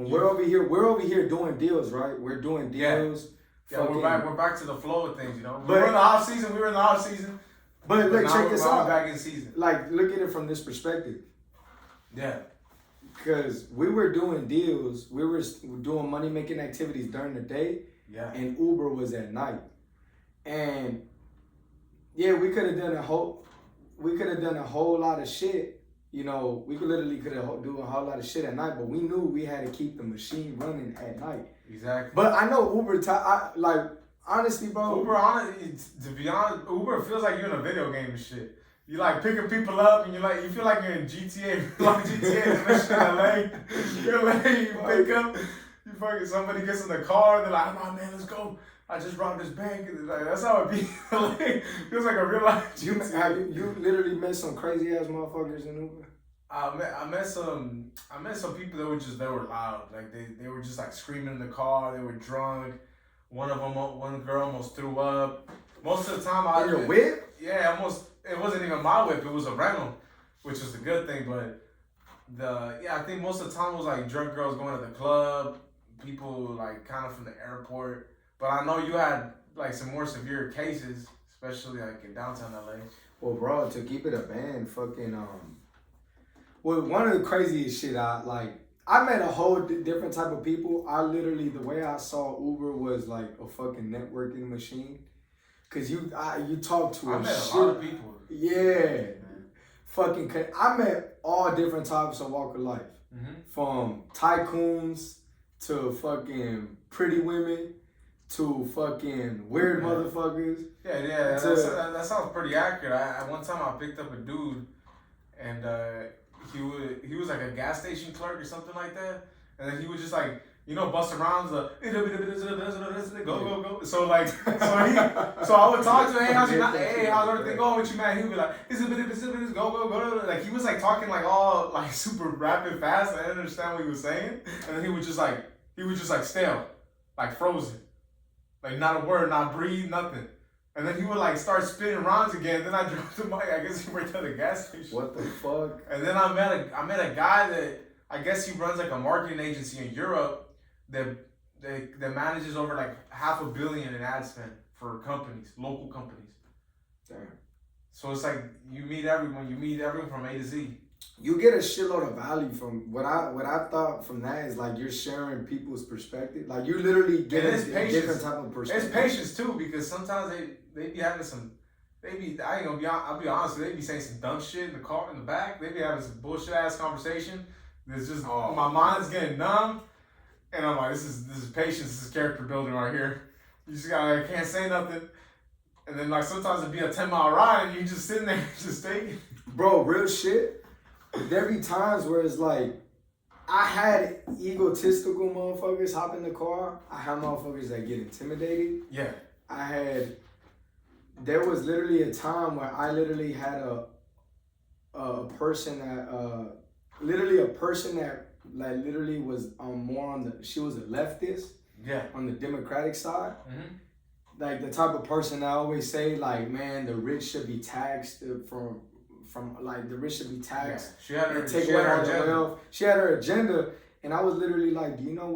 we're over here doing deals, right? We're doing deals. Yeah, we're back to the flow of things, you know. We were in the off season. But look, check this out. Back in season. Like, look at it from this perspective. Yeah. Because we were doing deals, we were doing money making activities during the day, and Uber was at night. And yeah, we could have done a whole lot of shit. You know, we could have do a whole lot of shit at night, but we knew we had to keep the machine running at night. Exactly. But I know Uber, honestly, bro. To be honest, Uber feels like you're in a video game and shit. You like picking people up and you feel like you're in GTA. Like GTA is in LA. You're LA, you pick up, somebody gets in the car, they're like, oh man, let's go. I just robbed this bank. Like, that's how it be. Feels like a real life. You literally met some crazy ass motherfuckers in Uber? I met some people that were loud. Like they were just like screaming in the car. They were drunk. One girl almost threw up. Most of the time in your whip? Yeah, almost. It wasn't even my whip. It was a rental, which was a good thing. But I think most of the time it was like drunk girls going to the club, people like kind of from the airport. But I know you had like some more severe cases, especially like in downtown LA. Well, bro, to keep it a band, well, one of the craziest shit I met a whole different type of people. The way I saw Uber was like a fucking networking machine. Cause you talk to I met a lot of people. Yeah. Fucking, I met all different types of walk of life. Mm-hmm. From tycoons to fucking pretty women to fucking weird motherfuckers. Yeah, that sounds pretty accurate. One time I picked up a dude and he was like a gas station clerk or something like that. And then he was just like, bust around the go. So I would talk to him, hey, how's everything going with you, man? He would be like, go. Like he was like talking like all like super rapid fast. I didn't understand what he was saying. And then he was just like stale, like frozen. Like not a word, not breathe, nothing. And then he would like start spinning rounds again. Then I dropped the mic. I guess he worked at the gas station. What the fuck? And then I met a guy that I guess he runs like a marketing agency in Europe that manages over like $500 million in ad spend for companies, local companies. Damn. So it's like you meet everyone from A to Z. You get a shitload of value from what I thought from that is like you're sharing people's perspective. Like you literally get a different type of perspective. It's patience too, because sometimes they be having some. I'll be honest, they be saying some dumb shit in the car in the back. They be having some bullshit ass conversation. There's just my mind's getting numb, and I'm like, this is patience, this is character building right here. You just gotta can't say nothing, and then like sometimes it'd be a 10-mile ride, and you just sitting there just taking. Bro, real shit. There be times where it's like, I had egotistical motherfuckers hop in the car. I had motherfuckers that get intimidated. Yeah. There was literally a time where I literally had a person that like literally was more on she was a leftist. Yeah. On the Democratic side. Mm-hmm. Like the type of person I always say, like, man, the rich should be taxed from like the rich should be taxed. Yeah. She had her agenda. She had her agenda, and I was literally like, do you know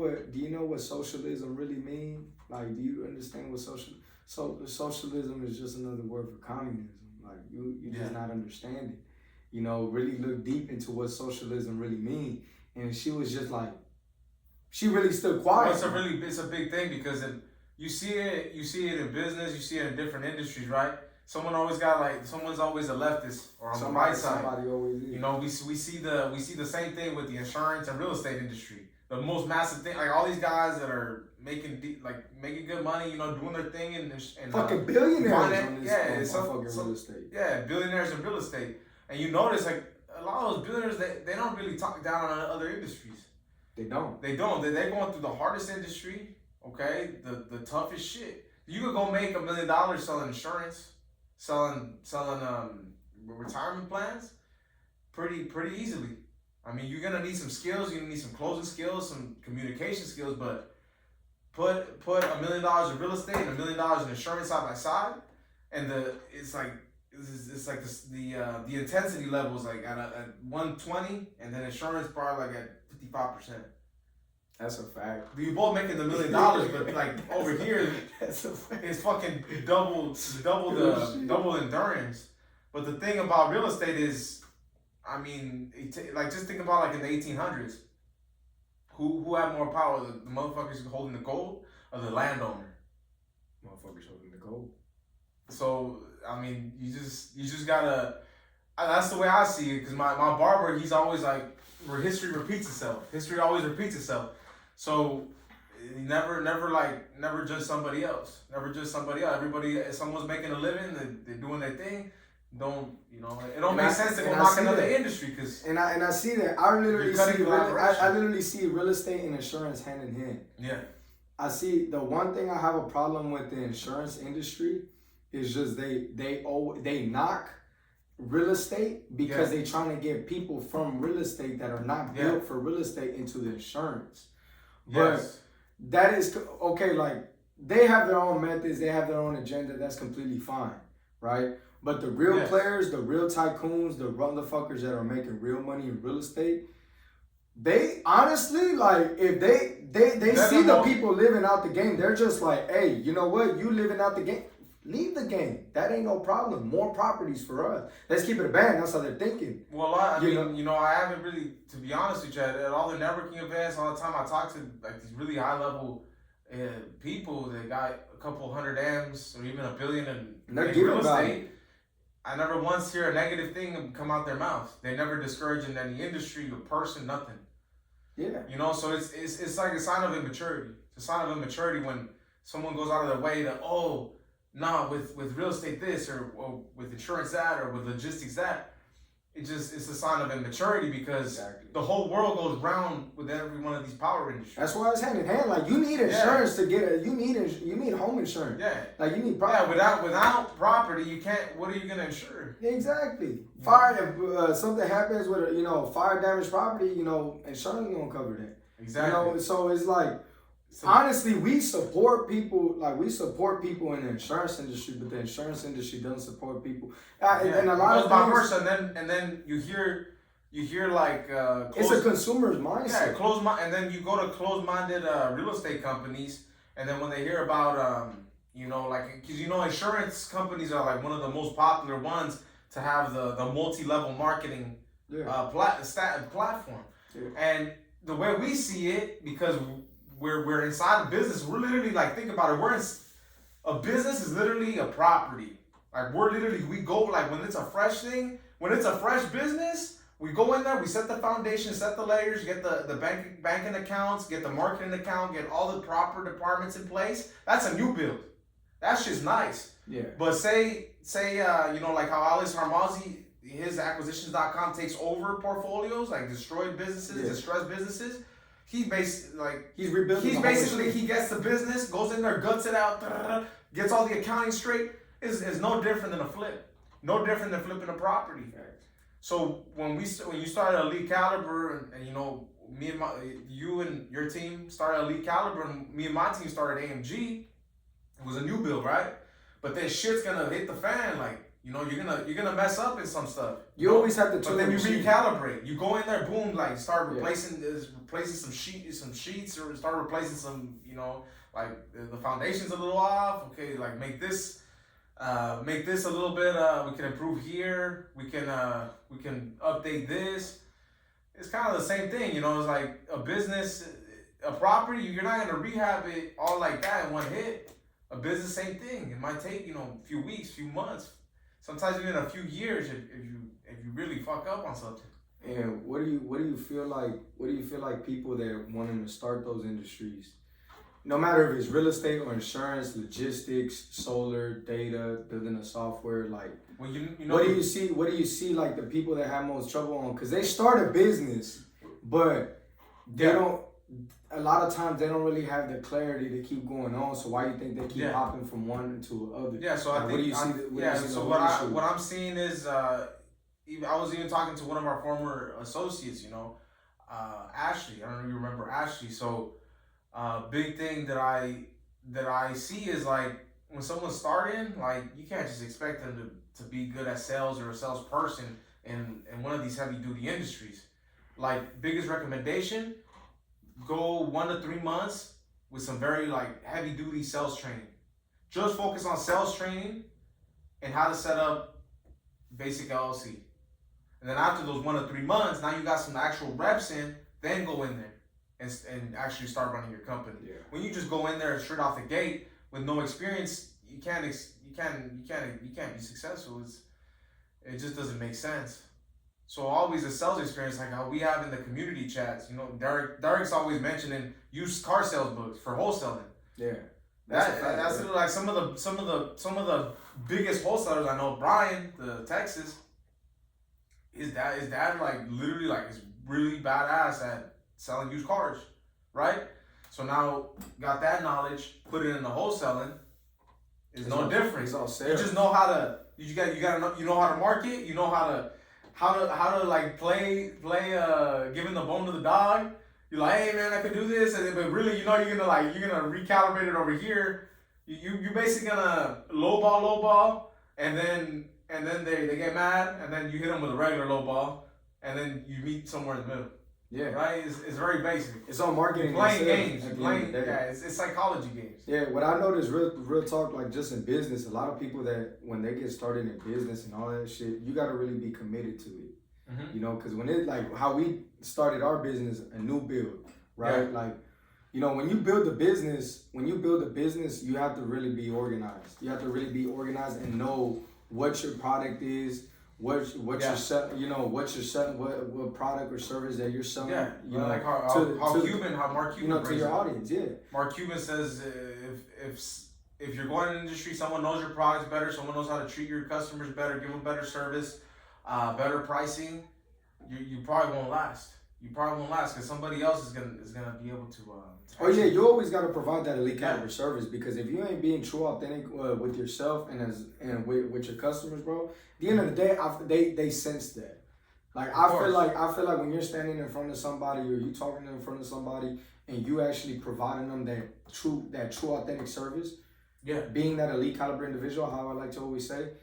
what socialism really mean? Like, do you understand what socialism is just another word for communism? Like you just not understand it. Really look deep into what socialism really mean. And she was just like, she really stood quiet. Well, it's a big thing because you see it in business, you see it in different industries, right? Someone's always a leftist or on the right side. Somebody always is. We see the same thing with the insurance and real estate industry. The most massive thing, like all these guys that are making good money, doing their thing and fucking billionaires in real estate. Yeah, billionaires in real estate. And you notice like a lot of those billionaires, they don't really talk down on other industries. They don't. They're going through the hardest industry, okay? The toughest shit. You could go make $1 million selling insurance, selling retirement plans pretty easily. I mean, you're gonna need some skills. You're gonna need some closing skills, some communication skills. But put $1 million in real estate and $1 million in insurance side by side, and the intensity level is like at 120, and then insurance probably like at 55%. That's a fact. You both making the $1 million, but like over here, That's a fact. it's fucking double double endurance. But the thing about real estate is, I mean, like just think about like in the 1800s, who had more power, the motherfuckers holding the gold or the landowner? Motherfuckers holding the gold. So I mean, you just gotta. That's the way I see it. Because my barber, he's always like, where history repeats itself. History always repeats itself. So never judge somebody else. Never judge somebody else. Everybody, if someone's making a living, they're doing their thing. Don't it don't make sense to go knock another industry because. And I see that. I literally see real estate and insurance hand in hand. Yeah. I see the one thing I have a problem with the insurance industry is just they knock real estate because they trying to get people from real estate that are not built for real estate into the insurance. But that is okay. Like they have their own methods, they have their own agenda. That's completely fine, right? But the real players, the real tycoons, the motherfuckers that are making real money in real estate, they honestly, like, if they see the people living out the game, they're just like, hey, you know what? You living out the game, leave the game. That ain't no problem. More properties for us. Let's keep it a band. That's how they're thinking. Well, I mean, I haven't really, to be honest with you, at all the networking events, all the time I talk to like these really high level people that got a couple hundred M's or even $1 billion in real estate. I never once hear a negative thing come out their mouth. They never discourage in any industry or person, nothing. Yeah. So it's like a sign of immaturity. It's a sign of immaturity when someone goes out of their way to, with real estate this or with insurance that or with logistics that. It's a sign of immaturity because the whole world goes round with every one of these power industries. That's why it's hand in hand. Like you need insurance to get you need home insurance. Yeah. Like you need property. Yeah, without property you can't. What are you gonna insure? Exactly. Fire. If something happens with fire damage property, insurance gonna cover that. Exactly. So it's like. Honestly, we support people in the insurance industry, but the insurance industry doesn't support people. And a lot of things, and then you hear like it's a consumer's mindset. Yeah, and then you go to closed-minded real estate companies, and then when they hear about because insurance companies are like one of the most popular ones to have the multi-level marketing platform, and the way we see it because. We're inside a business. We're literally like, think about it. A business is literally a property. Like we go like when it's a fresh thing, when it's a fresh business, we go in there, we set the foundation, set the layers, get the banking accounts, get the marketing account, get all the proper departments in place. That's a new build. That's just nice. Yeah. But say like how Alex Harmazi, his acquisitions.com takes over portfolials, like destroyed businesses, distressed businesses. He's rebuilding. He gets the business, goes in there, guts it out, gets all the accounting straight. Is no different than a flip. No different than flipping a property. So when you started Elite Caliber, and you and your team started Elite Caliber, and me and my team started AMG, it was a new build, right? But then shit's gonna hit the fan, like. You're gonna mess up in some stuff. You always have to. But then you recalibrate. You go in there, boom, like start replacing some sheets, or start replacing some, like the foundation's a little off. Okay, like make this a little bit. We can improve here. We can update this. It's kind of the same thing, It's like a business, a property. You're not gonna rehab it all like that in one hit. A business, same thing. It might take a few weeks, few months. Sometimes even a few years if you really fuck up on something. And what do you feel like? What do you feel like people that wanting to start those industries, no matter if it's real estate or insurance, logistics, solar, data, building a software, like what do you see? What do you see like the people that have most trouble on? Because they start a business, but they don't. A lot of times they don't really have the clarity to keep going on. So why do you think they keep hopping from one to other? Yeah. So I think what I'm seeing is I was even talking to one of our former associates. Ashley. I don't know if you remember Ashley. So big thing that I see is like when someone's starting, like you can't just expect them to be good at sales or a salesperson in one of these heavy duty industries. Like biggest recommendation. go 1 to 3 months with some very like heavy duty sales training. Just focus on sales training and how to set up basic LLC. And then after those 1 to 3 months, now you got some actual reps in, then go in there and actually start running your company. Yeah. When you just go in there straight off the gate with no experience, you can't be successful. It just doesn't make sense. So always a sales experience like how we have in the community chats. You know, Derek's always mentioning used car sales books for wholesaling. Yeah. That's like some of the biggest wholesalers I know. Brian, the Texas, his dad like literally like is really badass at selling used cars, right? So now got that knowledge, put it in the wholesaling. It's no different. It's all You sales. just know how to. You gotta know. You know how to market. You know how to like play giving the bone to the dog. You're like, hey man, I can do this, but really, you know, you're gonna recalibrate it over here. You're basically gonna lowball, and then they get mad, and then you hit them with a regular lowball, and then you meet somewhere in the middle. Yeah. Right? It's very basic. It's all marketing. Playing and sales games. at the end of the day. It's psychology games. Yeah, what I noticed, real talk, like just in business, a lot of people that when they get started in business and all that shit, you got to really be committed to it. Mm-hmm. You know, because when it like how we started our business, a new build, right? Yeah. Like, you know, when you build a business, you have to really be organized. You have to really be organized and know what your product is, what you're selling, you know, what you're selling, what product or service that you're selling. Yeah, you know, like how Mark Cuban, you know, to your audience. Yeah. Mark Cuban says if you're going in the industry, someone knows your products better, someone knows how to treat your customers better, give them better service, better pricing, you probably won't last. You probably won't last because somebody else is gonna be able to. Oh yeah, you always got to provide that elite caliber service, because if you ain't being true, authentic with yourself and with your customers, bro, at the end of the day, they sense that. Like I feel like when you're standing in front of somebody or you talking in front of somebody and you actually providing them that true authentic service, yeah, being that elite caliber individual, how I like to always say,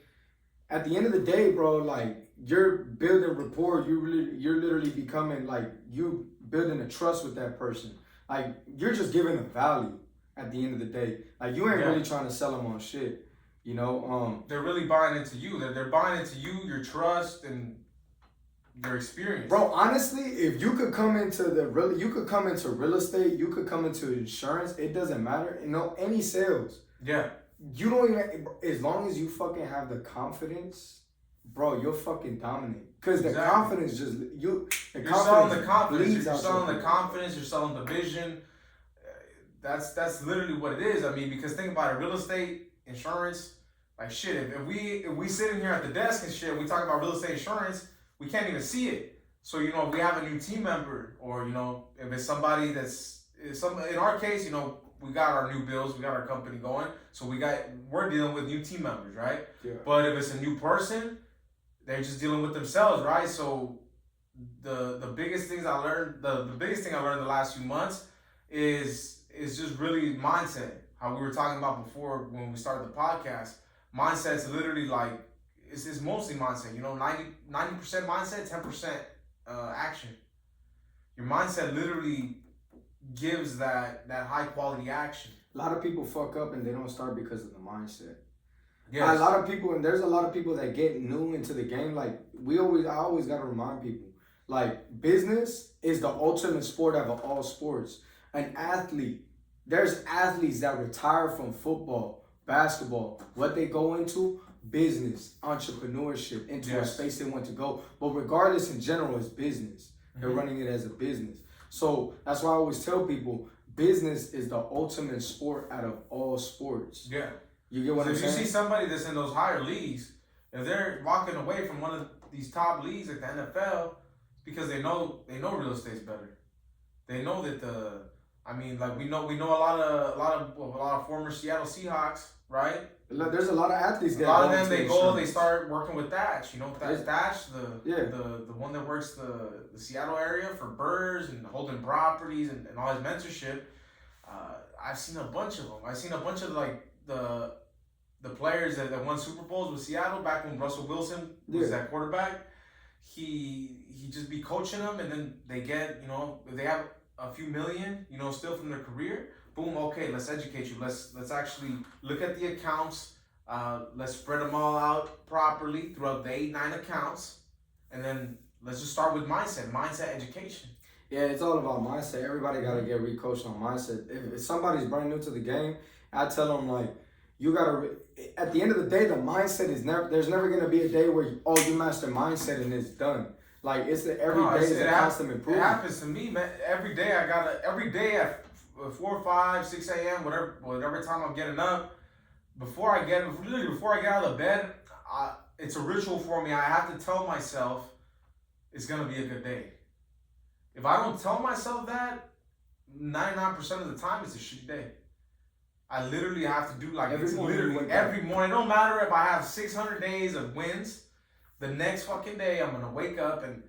at the end of the day, bro, like you're building rapport. You're literally becoming like you building a trust with that person. Like you're just giving them value at the end of the day. Like you ain't really trying to sell them on shit. You know, they're really buying into you. They're buying into you, your trust, and your experience. Bro, honestly, if you could come into you could come into real estate, you could come into insurance. It doesn't matter. You know, any sales. Yeah. You don't even, as long as you fucking have the confidence, bro, you'll fucking dominate. Cause the confidence just you're selling the confidence. You're selling the confidence. You're selling the vision. That's literally what it is. I mean, because think about it, real estate, insurance, like shit. If we sit in here at the desk and shit, we talk about real estate insurance, we can't even see it. So you know, if we have a new team member, or you know, if it's somebody in our case, you know, we got our new bills, we got our company going, so we're dealing with new team members, right? Yeah. But if it's a new person, they're just dealing with themselves, right? So the biggest things I learned, the biggest thing I learned the last few months is just really mindset. How we were talking about before when we started the podcast. Mindset's literally like it's mostly mindset. You know, 90% mindset, 10% action. Your mindset literally gives that high quality action. A lot of people fuck up and they don't start because of the mindset. Yes. A lot of people, and there's a lot of people that get new into the game. Like I always gotta remind people, like business is the ultimate sport out of all sports. An athlete, there's athletes that retire from football, basketball. What they go into, business, entrepreneurship, into a space they want to go. But regardless, in general, it's business. They're running it as a business. So that's why I always tell people, business is the ultimate sport out of all sports. Yeah. You get what I'm saying? If you see somebody that's in those higher leagues, if they're walking away from one of these top leagues like the NFL, it's because they know real estate's better. They know that we know a lot of former Seattle Seahawks, right? There's a lot of athletes that a lot of them they start working with Thatch. You know, Thatch, the one that works the Seattle area for Burrs and holding properties and all his mentorship. I've seen a bunch of them. I've seen a bunch of like the players that won Super Bowls with Seattle back when Russell Wilson was that quarterback. He just be coaching them, and then they get, you know, they have a few million, you know, still from their career. Boom. Okay, let's educate you. Let's actually look at the accounts. Let's spread them all out properly throughout the 8-9 accounts, and then let's just start with mindset education. Yeah, it's all about mindset. Everybody got to get recoached on mindset. If somebody's brand new to the game, I tell them like, you gotta. At the end of the day, the mindset is never. There's never gonna be a day where you master mindset and it's done. Like every day is a constant improvement. It happens to me, man. Every day every day at 4, 5, 6 a.m. whatever time I'm getting up. Before I get out of the bed, it's a ritual for me. I have to tell myself it's gonna be a good day. If I don't tell myself that, 99% of the time it's a shitty day. I literally have to do like every morning. It don't matter if I have 600 days of wins. The next fucking day, I'm gonna wake up and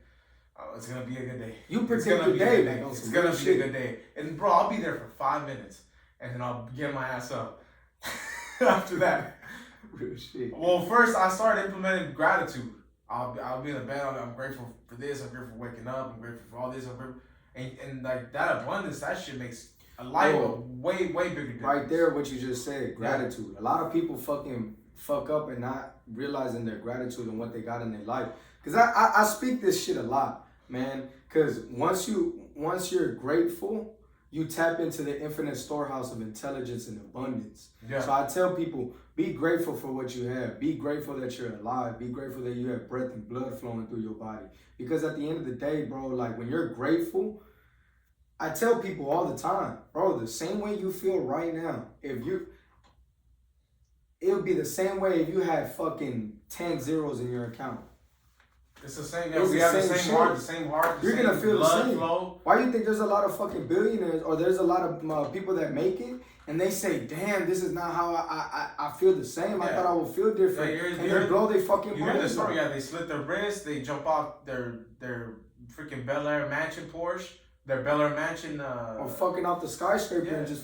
it's gonna be a good day. You predict the day. It's gonna be a good day. And bro, I'll be there for 5 minutes, and then I'll get my ass up. After that, real shit. Well, first I started implementing gratitude. I'll be in the bed. I'm grateful for this. I'm grateful for waking up. I'm grateful for all this. I'm grateful, and like that abundance, that shit makes a life a way bigger difference. Right there, what you just said, gratitude. Yeah. A lot of people fucking fuck up and not realizing their gratitude and what they got in their life. Cause I speak this shit a lot, man. Cause once you're grateful, you tap into the infinite storehouse of intelligence and abundance. Yeah. So I tell people, be grateful for what you have. Be grateful that you're alive. Be grateful that you have breath and blood flowing through your body. Because at the end of the day, bro, like when you're grateful, I tell people all the time, bro, the same way you feel right now, it'll be the same way if you had fucking 10 zeros in your account. It's the same. Yeah, we have the same heart. You're gonna feel the same. Flow. Why do you think there's a lot of fucking billionaires or there's a lot of people that make it and they say, "Damn, this is not how I feel the same. I thought I would feel different." Yeah, and they blow their fucking mind. You hear the story? Yeah, they slit their wrists. They jump off their freaking Bel Air mansion Porsche. Their Bel Air mansion. Or fucking off the skyscraper and just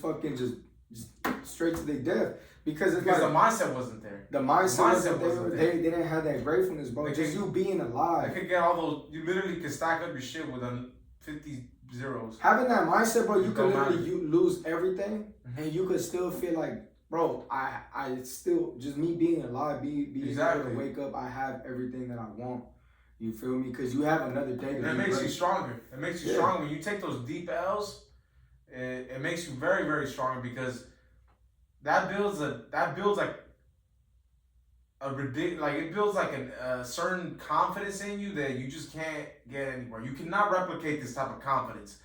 straight to their death. Because the mindset wasn't there. The mindset wasn't there. They didn't have that gratefulness, bro. Just you being alive. They could get all those. You literally could stack up your shit with 50 zeros. Having that mindset, bro, you could literally lose everything, and you could still feel like, bro, I still just me being alive, being able to wake up. I have everything that I want. You feel me? Because you have another day. And it makes you stronger. It makes you stronger when you take those deep L's. It makes you very, very strong because. That builds like a ridiculous, like it builds like a certain confidence in you that you just can't get anywhere. You cannot replicate this type of confidence.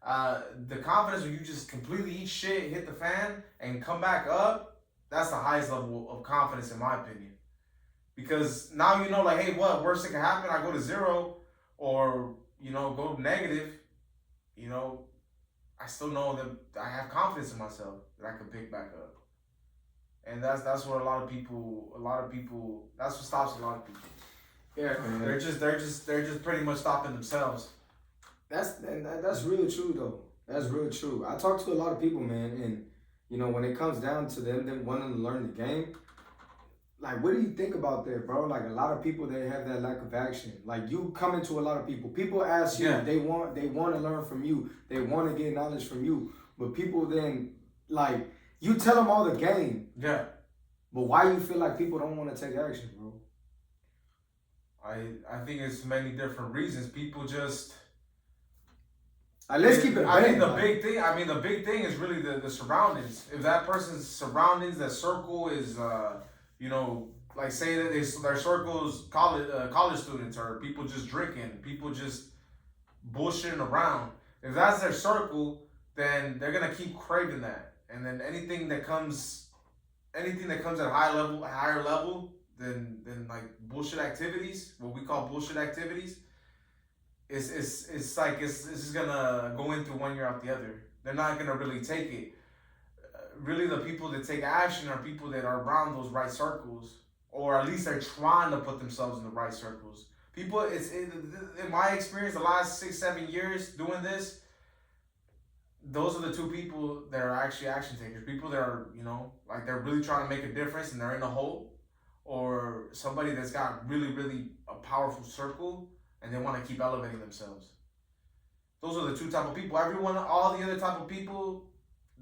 The confidence when you just completely eat shit, hit the fan, and come back up, that's the highest level of confidence in my opinion. Because now you know, like, hey, what worst that can happen? I go to 0 or, you know, go negative, you know, I still know that I have confidence in myself that I can pick back up. And that's what a lot of people, that's what stops a lot of people. Yeah, man. They're just pretty much stopping themselves. That's really true though. That's really true. I talk to a lot of people, man, and you know when it comes down to them wanting to learn the game, like what do you think about that, bro? Like a lot of people they have that lack of action. Like you come into a lot of people. People ask you, they want to learn from you. They want to get knowledge from you. But people then like. You tell them all the game. Yeah. But why you feel like people don't want to take action, bro? I think it's many different reasons. People just... let's keep it. I mean, the big thing is really the surroundings. If that person's surroundings, that circle is, you know, like say that their circle's college students or people just drinking, people just bullshitting around. If that's their circle, then they're going to keep craving that. And then anything that comes at a higher level than like bullshit activities, what we call bullshit activities, it's just gonna go into one year out the other. They're not gonna really take it. Really, the people that take action are people that are around those right circles, or at least they're trying to put themselves in the right circles. People, in my experience, the last 6-7 years doing this. Those are the two people that are actually action takers. People that are, you know, like they're really trying to make a difference and they're in a hole. Or somebody that's got really, really a powerful circle and they want to keep elevating themselves. Those are the two type of people. Everyone, all the other type of people,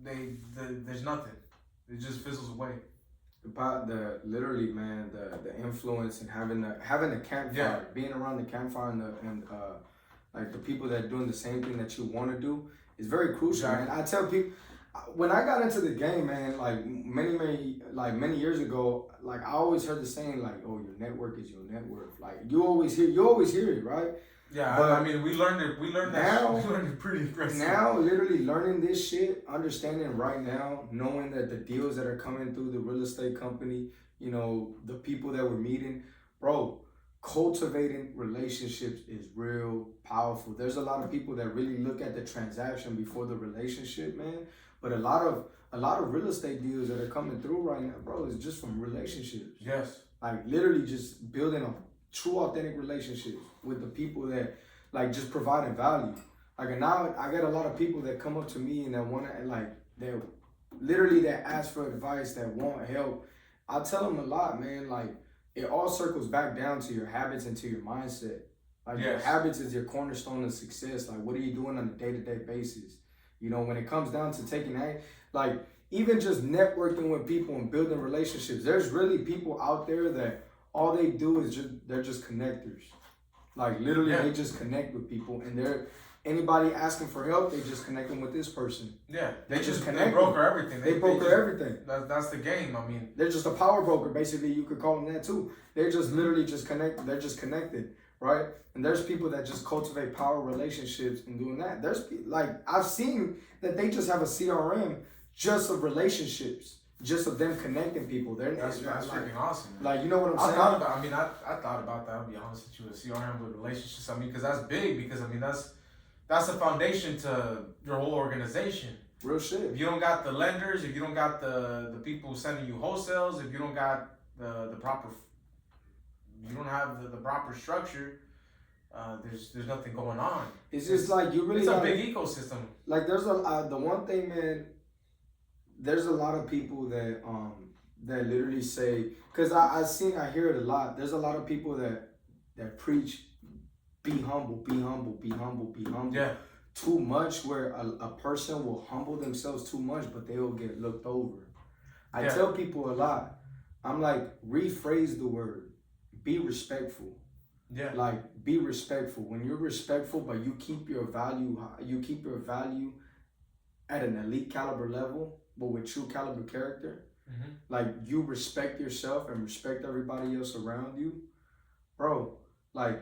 there's nothing. It just fizzles away. Literally, man, the influence and having the campfire, being around the campfire and like the people that are doing the same thing that you want to do is very crucial. Exactly. Man, I tell people when I got into the game, man, like many years ago, like I always heard the saying like, "Oh, your network is your net worth." Like you always hear it, right? Yeah, but I mean, we learned it pretty aggressive. Now, literally learning this shit, understanding right now, knowing that the deals that are coming through the real estate company, you know, the people that we're meeting, bro, cultivating relationships is real powerful. There's a lot of people that really look at the transaction before the relationship, man. But a lot of real estate deals that are coming through right now, bro, is just from relationships. Yes. Like literally just building a true authentic relationships with the people that like just providing value. Like and now I get a lot of people that come up to me and that want to like that ask for advice, that want help. I tell them a lot, man. Like it all circles back down to your habits and to your mindset. Like your habits is your cornerstone of success. Like what are you doing on a day-to-day basis? You know, when it comes down to taking that, like even just networking with people and building relationships, there's really people out there that all they do is they're just connectors. Like literally they just connect with people and anybody asking for help, they just connect them with this person. Yeah. They just connect. They broker everything. They broker everything. That's the game. I mean, they're just a power broker, basically. You could call them that too. They're just literally just connect. They're just connected, right? And there's people that just cultivate power relationships and doing that. There's like I've seen that they just have a CRM just of relationships, just of them connecting people. That's freaking awesome. Man. Like you know what I'm saying? I thought about that. I'll be honest with you, a CRM with relationships. I mean, because that's big. Because I mean, that's the foundation to your whole organization. Real shit. If you don't got the lenders, if you don't got the people sending you wholesales, if you don't got the proper, you don't have the proper structure. There's nothing going on. It's just like you really. It's a big ecosystem. Like there's the one thing, man. There's a lot of people that literally say, because I hear it a lot. There's a lot of people that preach, be humble, be humble, be humble, be humble. Yeah. Too much, where a person will humble themselves too much, but they will get looked over. I tell people a lot. I'm like, rephrase the word. Be respectful. Yeah. Like, be respectful. When you're respectful, but you keep your value at an elite caliber level, but with true caliber character. Mm-hmm. Like, you respect yourself and respect everybody else around you. Bro, like,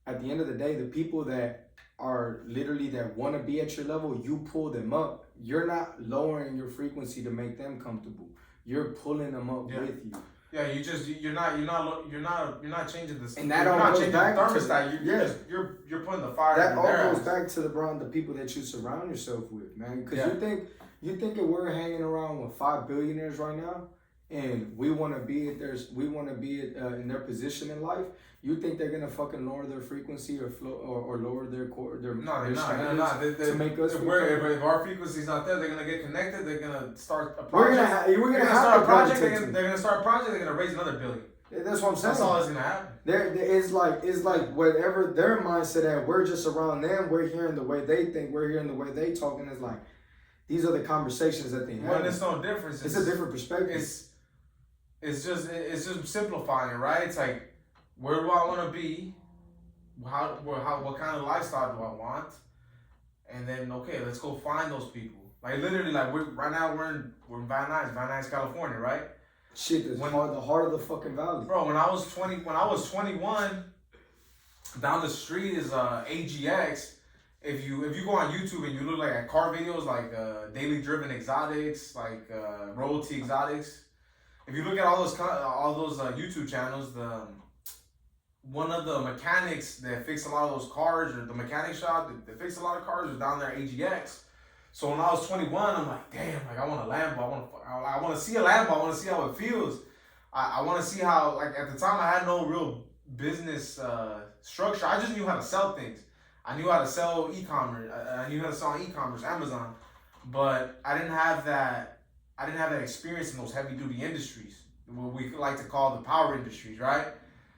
at the end of the day, the people that are literally that want to be at your level, you pull them up. You're not lowering your frequency to make them comfortable. You're pulling them up with you. Yeah, you're not changing this. And that all goes back to thermostat. You're putting the fire. That all goes back to the people that you surround yourself with, man. Because you think if we're hanging around with 5 billionaires right now, and we want to be in their position in life, you think they're gonna fucking lower their frequency or lower their standards to make us? If our frequency's not there, they're gonna get connected. They're gonna start a project. We're gonna start a project. They're gonna start a project. They're gonna raise another billion. That's what I'm saying. That's all that's gonna happen. It's like whatever their mindset at, we're just around them. We're hearing the way they think. We're hearing the way they talk, and it's like these are the conversations that they have. Well, it's no difference. It's a different perspective. It's just simplifying it, right? It's like, where do I want to be? What kind of lifestyle do I want? And then, okay, let's go find those people. Like literally, like we're in Van Nuys, California, right? Shit, the heart of the fucking valley. Bro, when I was 21, down the street is AGX. If you go on YouTube and you look like at car videos like Daily Driven Exotics, like Royalty Exotics. If you look at all those YouTube channels, one of the mechanics that fix a lot of those cars, or the mechanic shop that fix a lot of cars, was down there at AGX. So when I was 21, I'm like, damn, like I want a Lambo. I want to see a Lambo. I want to see how it feels. I want to see how, like at the time I had no real business structure. I just knew how to sell things. I knew how to sell e-commerce. I knew how to sell on e-commerce, Amazon, but I didn't have that experience in those heavy-duty industries, what we like to call the power industries, right?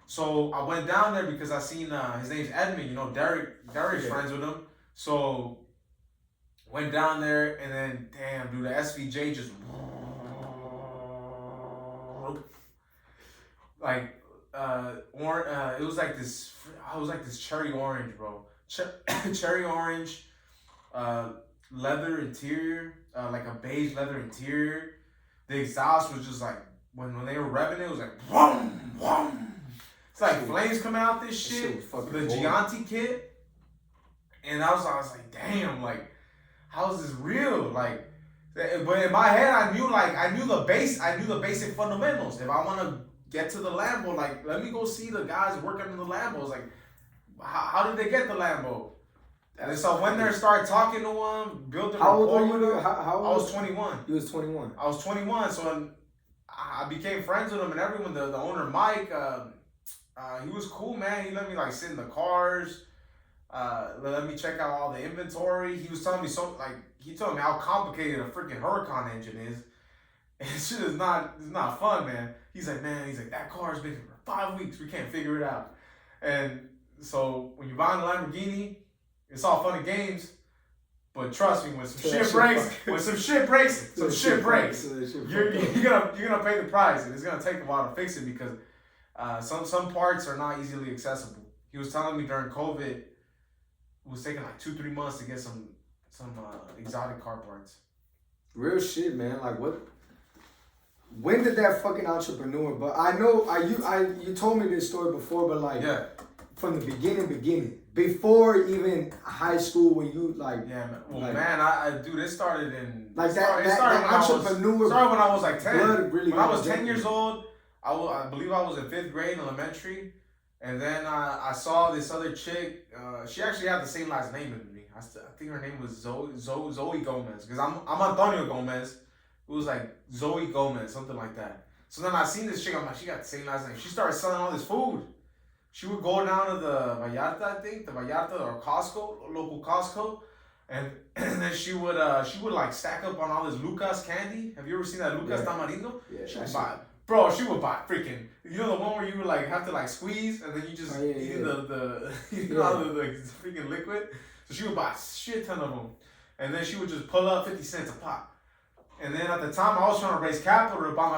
So I went down there because I seen his name's Edmund. You know, Derek's friends with him. So went down there, and then damn, dude, the SVJ just like it was like this. I was like this cherry orange, bro. Cherry orange, leather interior, like a beige leather interior. The exhaust was just like when they were revving it was like boom, boom. It's like flames coming out this shit. The Gianti kit, and I was like, damn, like how is this real? Like, but in my head, I knew the basic fundamentals. If I want to get to the Lambo, like, let me go see the guys working on the Lambos. Like, how did they get the Lambo? And so when they started talking to him, built a rapport with him. I was 21. You was 21. I was 21, so I became friends with him and everyone. The owner, Mike, he was cool, man. He let me like sit in the cars. Let me check out all the inventory. He was telling me he told me how complicated a freaking Huracan engine is. And shit is it's not fun, man. He's like, that car's been here for 5 weeks. We can't figure it out. And so when you're buying a Lamborghini, it's all fun and games. But trust me, when some shit breaks, you're gonna pay the price, and it's gonna take a while to fix it because some parts are not easily accessible. He was telling me during COVID, it was taking like 2-3 months to get some exotic car parts. Real shit, man. Like what? When did that fucking entrepreneur? But I know you told me this story before, but like from the beginning, before even high school, when you like dude, it started in like that entrepreneur. Started when I was like 10. Really when I was 10 years old, I believe I was in 5th grade, elementary, and then I saw this other chick. She actually had the same last name as me. I think her name was Zoe Gomez, because I'm Antonio Gomez. It was like Zoe Gomez, something like that. So then I seen this chick. I'm like, she got the same last name. She started selling all this food. She would go down to the Vallarta, I think, the Vallarta or Costco, local Costco, and then she would like stack up on all this Lucas candy. Have you ever seen that Lucas Tamarindo? Yeah. She would buy freaking, the one where you would like have to like squeeze and then you just eat the freaking liquid. So she would buy a shit ton of them, and then she would just pull up 50 cents a pop. And then at the time I was trying to raise capital to buy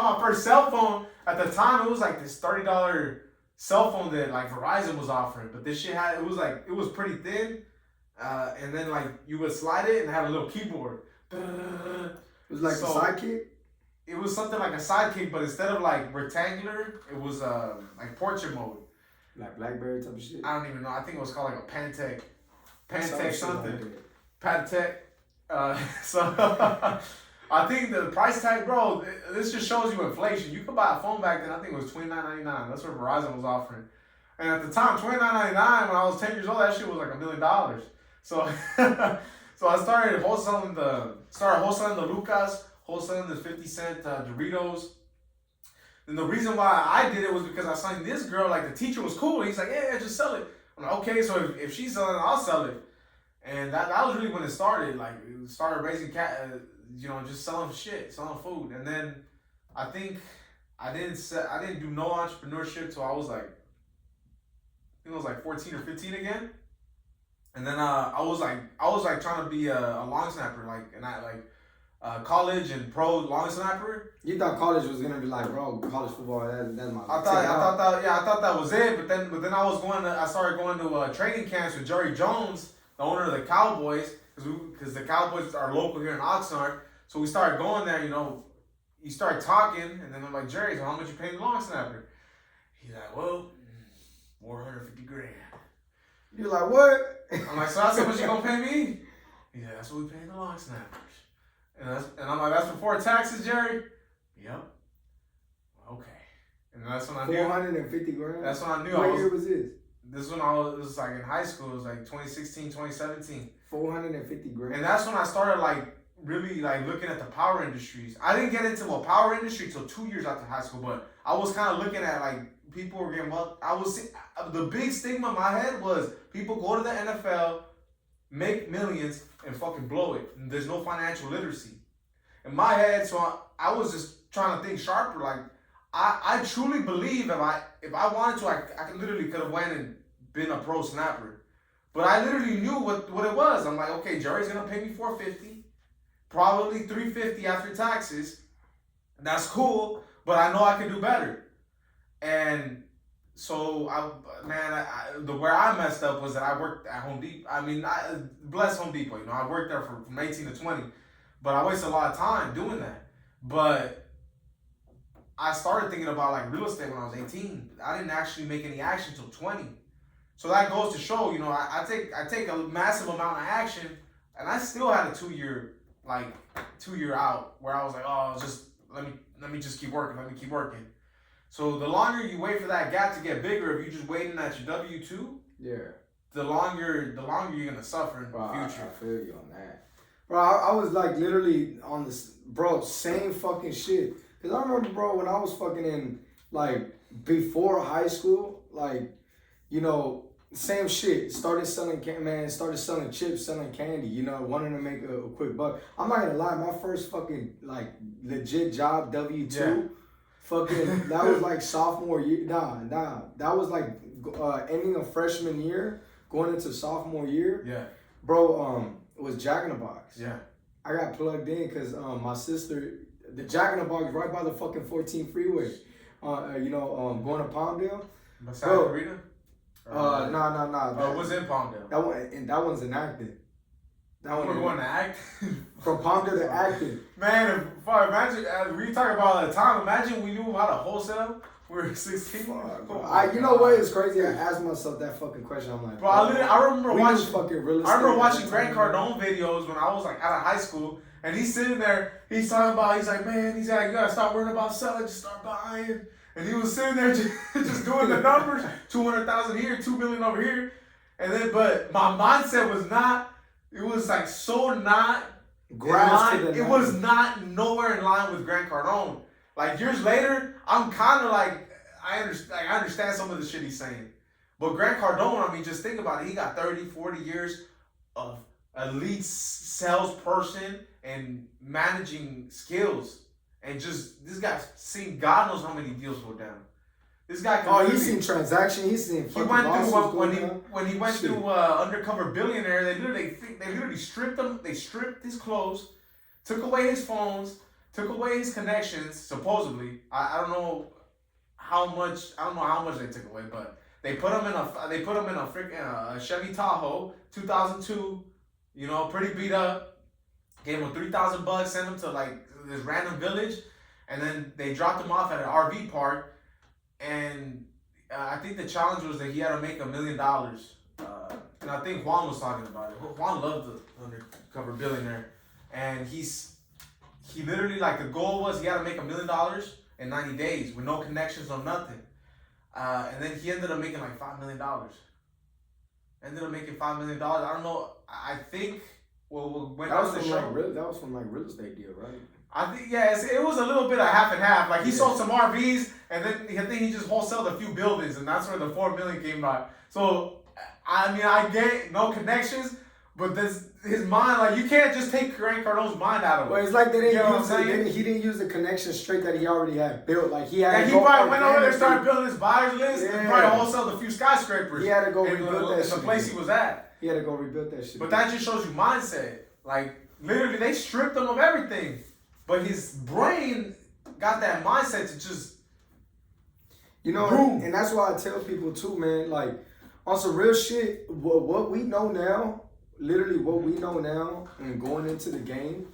my first cell phone. At the time, it was like this $30 cell phone that like Verizon was offering, but this shit it was pretty thin, and then like you would slide it and it had a little keyboard. It was like a sidekick. It was something like a sidekick, but instead of like rectangular, it was like portrait mode. Like BlackBerry type of shit. I don't even know. I think it was called like a Pantech something. Pantech. So. I think the price tag, bro, this just shows you inflation. You could buy a phone back then, I think it was $29.99. That's what Verizon was offering. And at the time, $29.99, when I was 10 years old, that shit was like $1 million. So so I started wholesaling the Lucas, wholesaling the 50-cent Doritos. And the reason why I did it was because I signed this girl, like the teacher was cool. He's like, yeah, just sell it. I'm like, okay, so if she's selling it, I'll sell it. And that was really when it started. Like, it started raising just selling food. And then I think I didn't do no entrepreneurship till I was like, I think it was like 14 or 15 again. And then I was like trying to be a long snapper, college and pro long snapper. You thought college was gonna be like, bro, college football, that's my. I thought that was it. But then I started going to training camps with Jerry Jones, the owner of the Cowboys, because the Cowboys are local here in Oxnard. So we started going there. You start talking, and then I'm like, Jerry, so how much you paying the long snapper? He's like, well, $450,000. You're like, what? I'm like, so that's how much you gonna pay me? He's like, that's what we pay the long snappers. And I'm like, that's before taxes, Jerry? Yep. Okay. And that's when I knew. $450,000? That's when I knew. What year was this? This is when I was like in high school. It was like 2016, 2017. $450,000. And that's when I started like really like looking at the power industries. I didn't get into a power industry till 2 years after high school, but I was kind of looking at like people were getting the big stigma in my head was people go to the NFL, make millions, and fucking blow it. And there's no financial literacy. In my head, so I was just trying to think sharper. Like I truly believe if I wanted to, I literally could have went and been a pro snapper. But I literally knew what it was. I'm like, okay, Jerry's gonna pay me $450, probably $350 after taxes. That's cool, but I know I can do better. And so where I messed up was that I worked at Home Depot. I mean, bless Home Depot. You know, I worked there from 18 to 20, but I wasted a lot of time doing that. But I started thinking about like real estate when I was 18. I didn't actually make any action till 20. So that goes to show, you know, I take a massive amount of action, and I still had a 2 year out where I was like, oh, just let me just keep working. Let me keep working. So the longer you wait for that gap to get bigger, if you're just waiting at your W-2, Yeah. the longer you're gonna suffer in the future. I feel you on that. Bro, I was like literally on this, bro, same fucking shit. Cause I remember, bro, when I was fucking in, like, before high school, like, you know, same shit. Started selling chips, selling candy, you know, wanting to make a quick buck. I'm not gonna lie, my first fucking, like, legit job, W-2, Yeah. fucking, that was like sophomore year. Nah. That was like ending of freshman year, going into sophomore year. Yeah. Bro, it was Jack in the Box. Yeah. I got plugged in because my sister, the Jack in the Box right by the fucking 14 freeway. Going to Palmdale. Beside the arena? Nah. It was in Palmdale. That one's in Acton. That We're one going to act. from Palmdale to Acton. Man, imagine we talk about all the time. Imagine we knew how to wholesale. We were 16. You know what is crazy? I asked myself that fucking question. I'm like, bro, I remember watching fucking real estate. I remember watching Grant Cardone videos when I was like out of high school, and he's sitting there. He's talking about. He's like, man, you gotta stop worrying about selling. Just start buying. And he was sitting there just doing the numbers. 200,000 here, 2 million over here, and then but my mindset was not. It was like so not it was not nowhere in line with Grant Cardone. Like years later, I'm kind of like I understand some of the shit he's saying. But Grant Cardone, I mean, just think about it. He got 30, 40 years of elite salesperson and managing skills. And just this guy's seen God knows how many deals go down. This guy he's seen transaction. He's seen fucking when he went through Undercover Billionaire. They literally stripped him. They stripped his clothes, took away his phones, took away his connections. Supposedly, I don't know how much. I don't know how much they took away, but they put him in a freaking Chevy Tahoe, 2002. You know, pretty beat up. Gave him $3,000. Sent him to like this random village, and then they dropped him off at an RV park. And I think the challenge was that he had to make $1 million. And I think Juan was talking about it. Juan loved the Undercover Billionaire. And he literally, like, the goal was he had to make $1 million in 90 days with no connections, no nothing. And then he ended up making like $5 million. Ended up making $5 million. I don't know. I think, when that was from real estate deal, right? I think, yes, it was a little bit of half and half. Like, he sold some RVs, and then I think he just wholesaled a few buildings, and that's where the $4 million came by. So, I mean, I get no connections, but his mind, like, you can't just take Grant Cardone's mind out of it. Well, it's like they didn't he didn't use the connection straight that he already had built. Like, he had he probably went over there and started building his buyers list, and probably wholesaled a few skyscrapers. He had to go rebuild that shit. The place he was at. He had to go rebuild that shit. But that just shows you mindset. Like, literally, they stripped him of everything. But his brain got that mindset to just, and that's why I tell people too, man, like, on some real shit, what we know now, literally what we know now, and going into the game,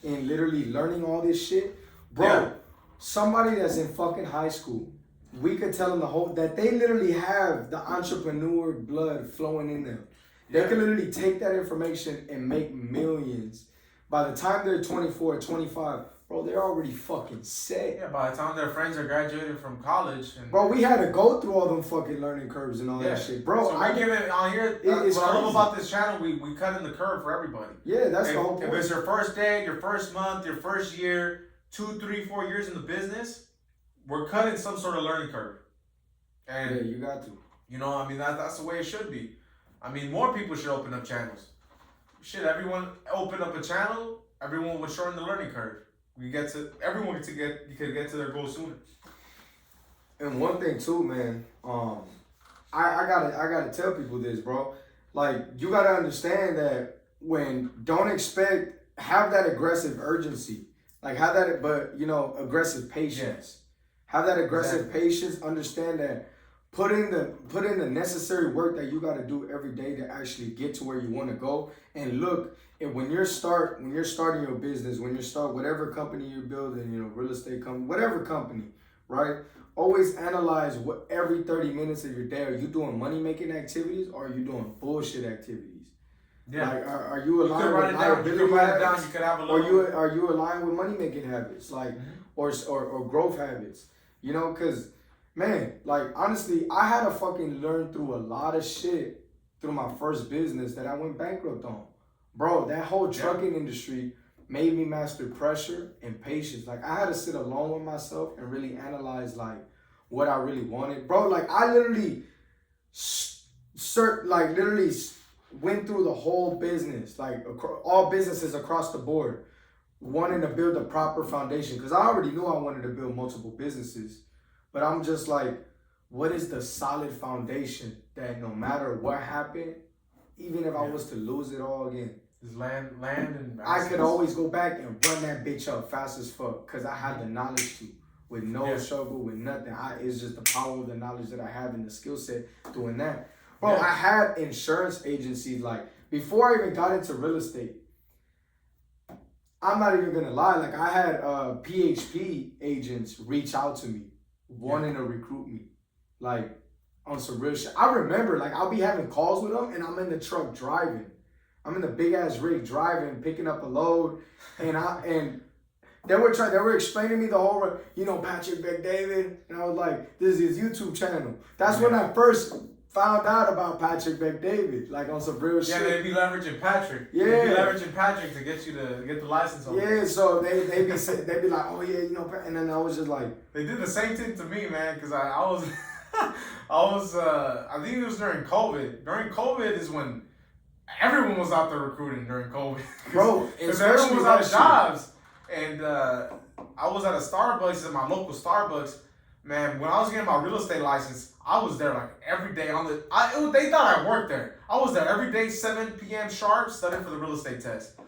and literally learning all this shit, bro, somebody that's in fucking high school, we could tell them that they literally have the entrepreneur blood flowing in them. They can literally take that information and make millions. By the time they're 24, 25, bro, they're already fucking set. Yeah, by the time their friends are graduating from college. Bro, we had to go through all them fucking learning curves and all that shit. Bro, so I give it on here. What I love about this channel, we cut in the curve for everybody. Yeah, that's the whole point. If it's your first day, your first month, your first year, 2, 3, 4 years in the business, we're cutting some sort of learning curve. And yeah, you got to. You know, I mean, that's the way it should be. I mean, more people should open up channels. Everyone open up a channel, everyone would shorten the learning curve. Everyone could get to their goal sooner. And one thing too, man, I gotta tell people this, bro. Like, you gotta understand that don't expect, have that aggressive urgency. Like, have that, but, aggressive patience. Have that aggressive patience. Understand that put in the necessary work that you got to do every day to actually get to where you want to go. And look, and when you're starting your business, when you start whatever company you're building, real estate company, whatever company, right? Always analyze what every 30 minutes of your day, are you doing money making activities or are you doing bullshit activities? Yeah. Like, are you aligned with liability habits? You could have a little... Are you aligned with money making habits, like, or growth habits? Because, man, like, honestly, I had to fucking learn through a lot of shit through my first business that I went bankrupt on. Bro, that whole trucking industry made me master pressure and patience. Like, I had to sit alone with myself and really analyze, like, what I really wanted. Bro, like, I literally went through the whole business, like, all businesses across the board, wanting to build a proper foundation. Because I already knew I wanted to build multiple businesses. But I'm just like, what is the solid foundation that no matter what happened, even if I was to lose it all again, just land and I could always go back and run that bitch up fast as fuck because I had the knowledge to, with no struggle, with nothing. It's just the power of the knowledge that I have and the skill set doing that. Bro, I had insurance agencies, like, before I even got into real estate, I'm not even gonna lie, like, I had PHP agents reach out to me wanting to recruit me, like, on some real shit. I remember, like, I'll be having calls with them and I'm in the truck driving. I'm in the big ass rig driving, picking up a load, and they were explaining to me the whole, Patrick Bet-David, and I was like, this is his YouTube channel. That's when I first found out about Patrick Bet-David, like, on some real shit. Yeah, they'd be leveraging Patrick. Yeah. They'd be leveraging Patrick to get you to get the license on. Yeah, so they'd be like, oh yeah, and then I was just like, they did the same thing to me, man, because I was I think it was during COVID. During COVID is when everyone was out there recruiting during COVID. Bro, because everyone was out of jobs. And I was at a Starbucks, at my local Starbucks. Man, when I was getting my real estate license, I was there like every day they thought I worked there. I was there every day, 7 p.m. sharp, studying for the real estate test.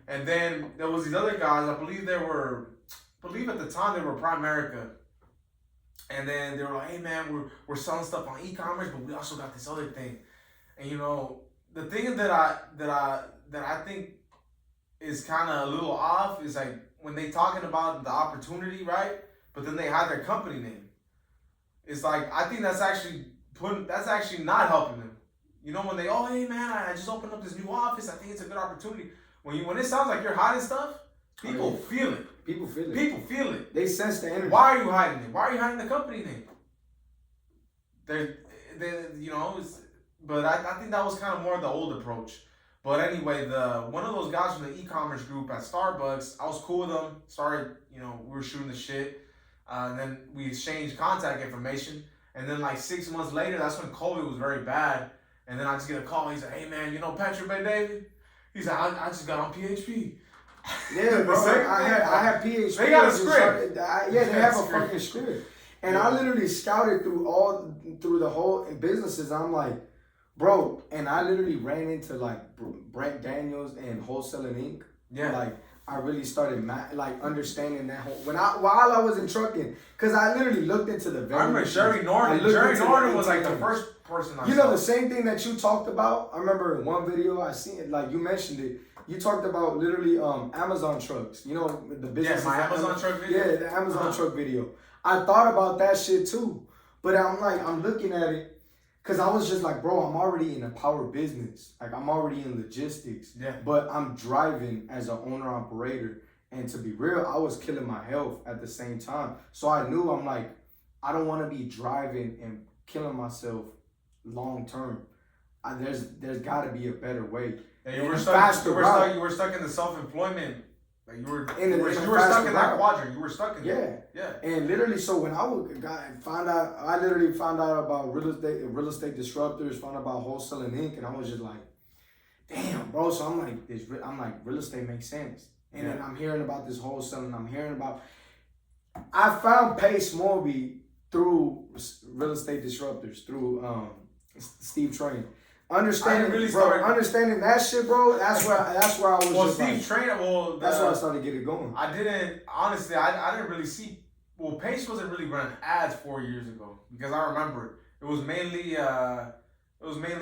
And then there was these other guys, I believe at the time they were Primerica. And then they were like, hey man, we're selling stuff on e-commerce, but we also got this other thing. And the thing that I think is kind of a little off is like when they talking about the opportunity, right? But then they have their company name. It's like, I think that's actually not helping them. When they, oh hey man, I just opened up this new office. I think it's a good opportunity. When it sounds like you're hiding stuff, people feel it. People feel it. People feel it. They sense the energy. Why are you hiding it? Why are you hiding the company name? But I think that was kind of more the old approach. But anyway, one of those guys from the e-commerce group at Starbucks, I was cool with them. Started, we were shooting the shit. And then we exchanged contact information. And then like 6 months later, that's when COVID was very bad. And then I just get a call. He's like, hey man, Patrick Bet-David? He's like, I just got on PHP. Yeah, bro. I had PHP. They got a script. They have a fucking script. And I literally scouted through the whole businesses. I'm like, bro, and I literally ran into like Brent Daniels and Wholesaling Inc. Yeah. Like, I really started understanding that whole while I was in trucking, because I literally looked into the. I remember Jerry Norton. Jerry Norton was like the first person I saw. The same thing that you talked about. I remember in one video I seen it, like you mentioned it. You talked about literally Amazon trucks. The business. Yeah, my Amazon truck video. Yeah, the Amazon truck video. I thought about that shit too, but I'm looking at it. Because I was just like, bro, I'm already in a power business. Like, I'm already in logistics. Yeah. But I'm driving as an owner-operator. And to be real, I was killing my health at the same time. So I knew, I'm like, I don't want to be driving and killing myself long-term. There's got to be a better way. And you were stuck in the self-employment. Like you were stuck in that quadrant. You were stuck in that. Yeah. And literally, so when I literally found out about real estate disruptors, found out about Wholesaling Inc., and I was just like, damn, bro. So I'm like, real estate makes sense. And then I'm hearing about this wholesaling. I found Pace Morby through real estate disruptors, through Steve Train. Understanding, really bro. started- Understanding that shit, bro. That's where I was. Well, just Steve like, Train. Well, that's where I started to get it going. I didn't honestly. I didn't really see. Well, Pace wasn't really running ads 4 years ago because I remember it was mainly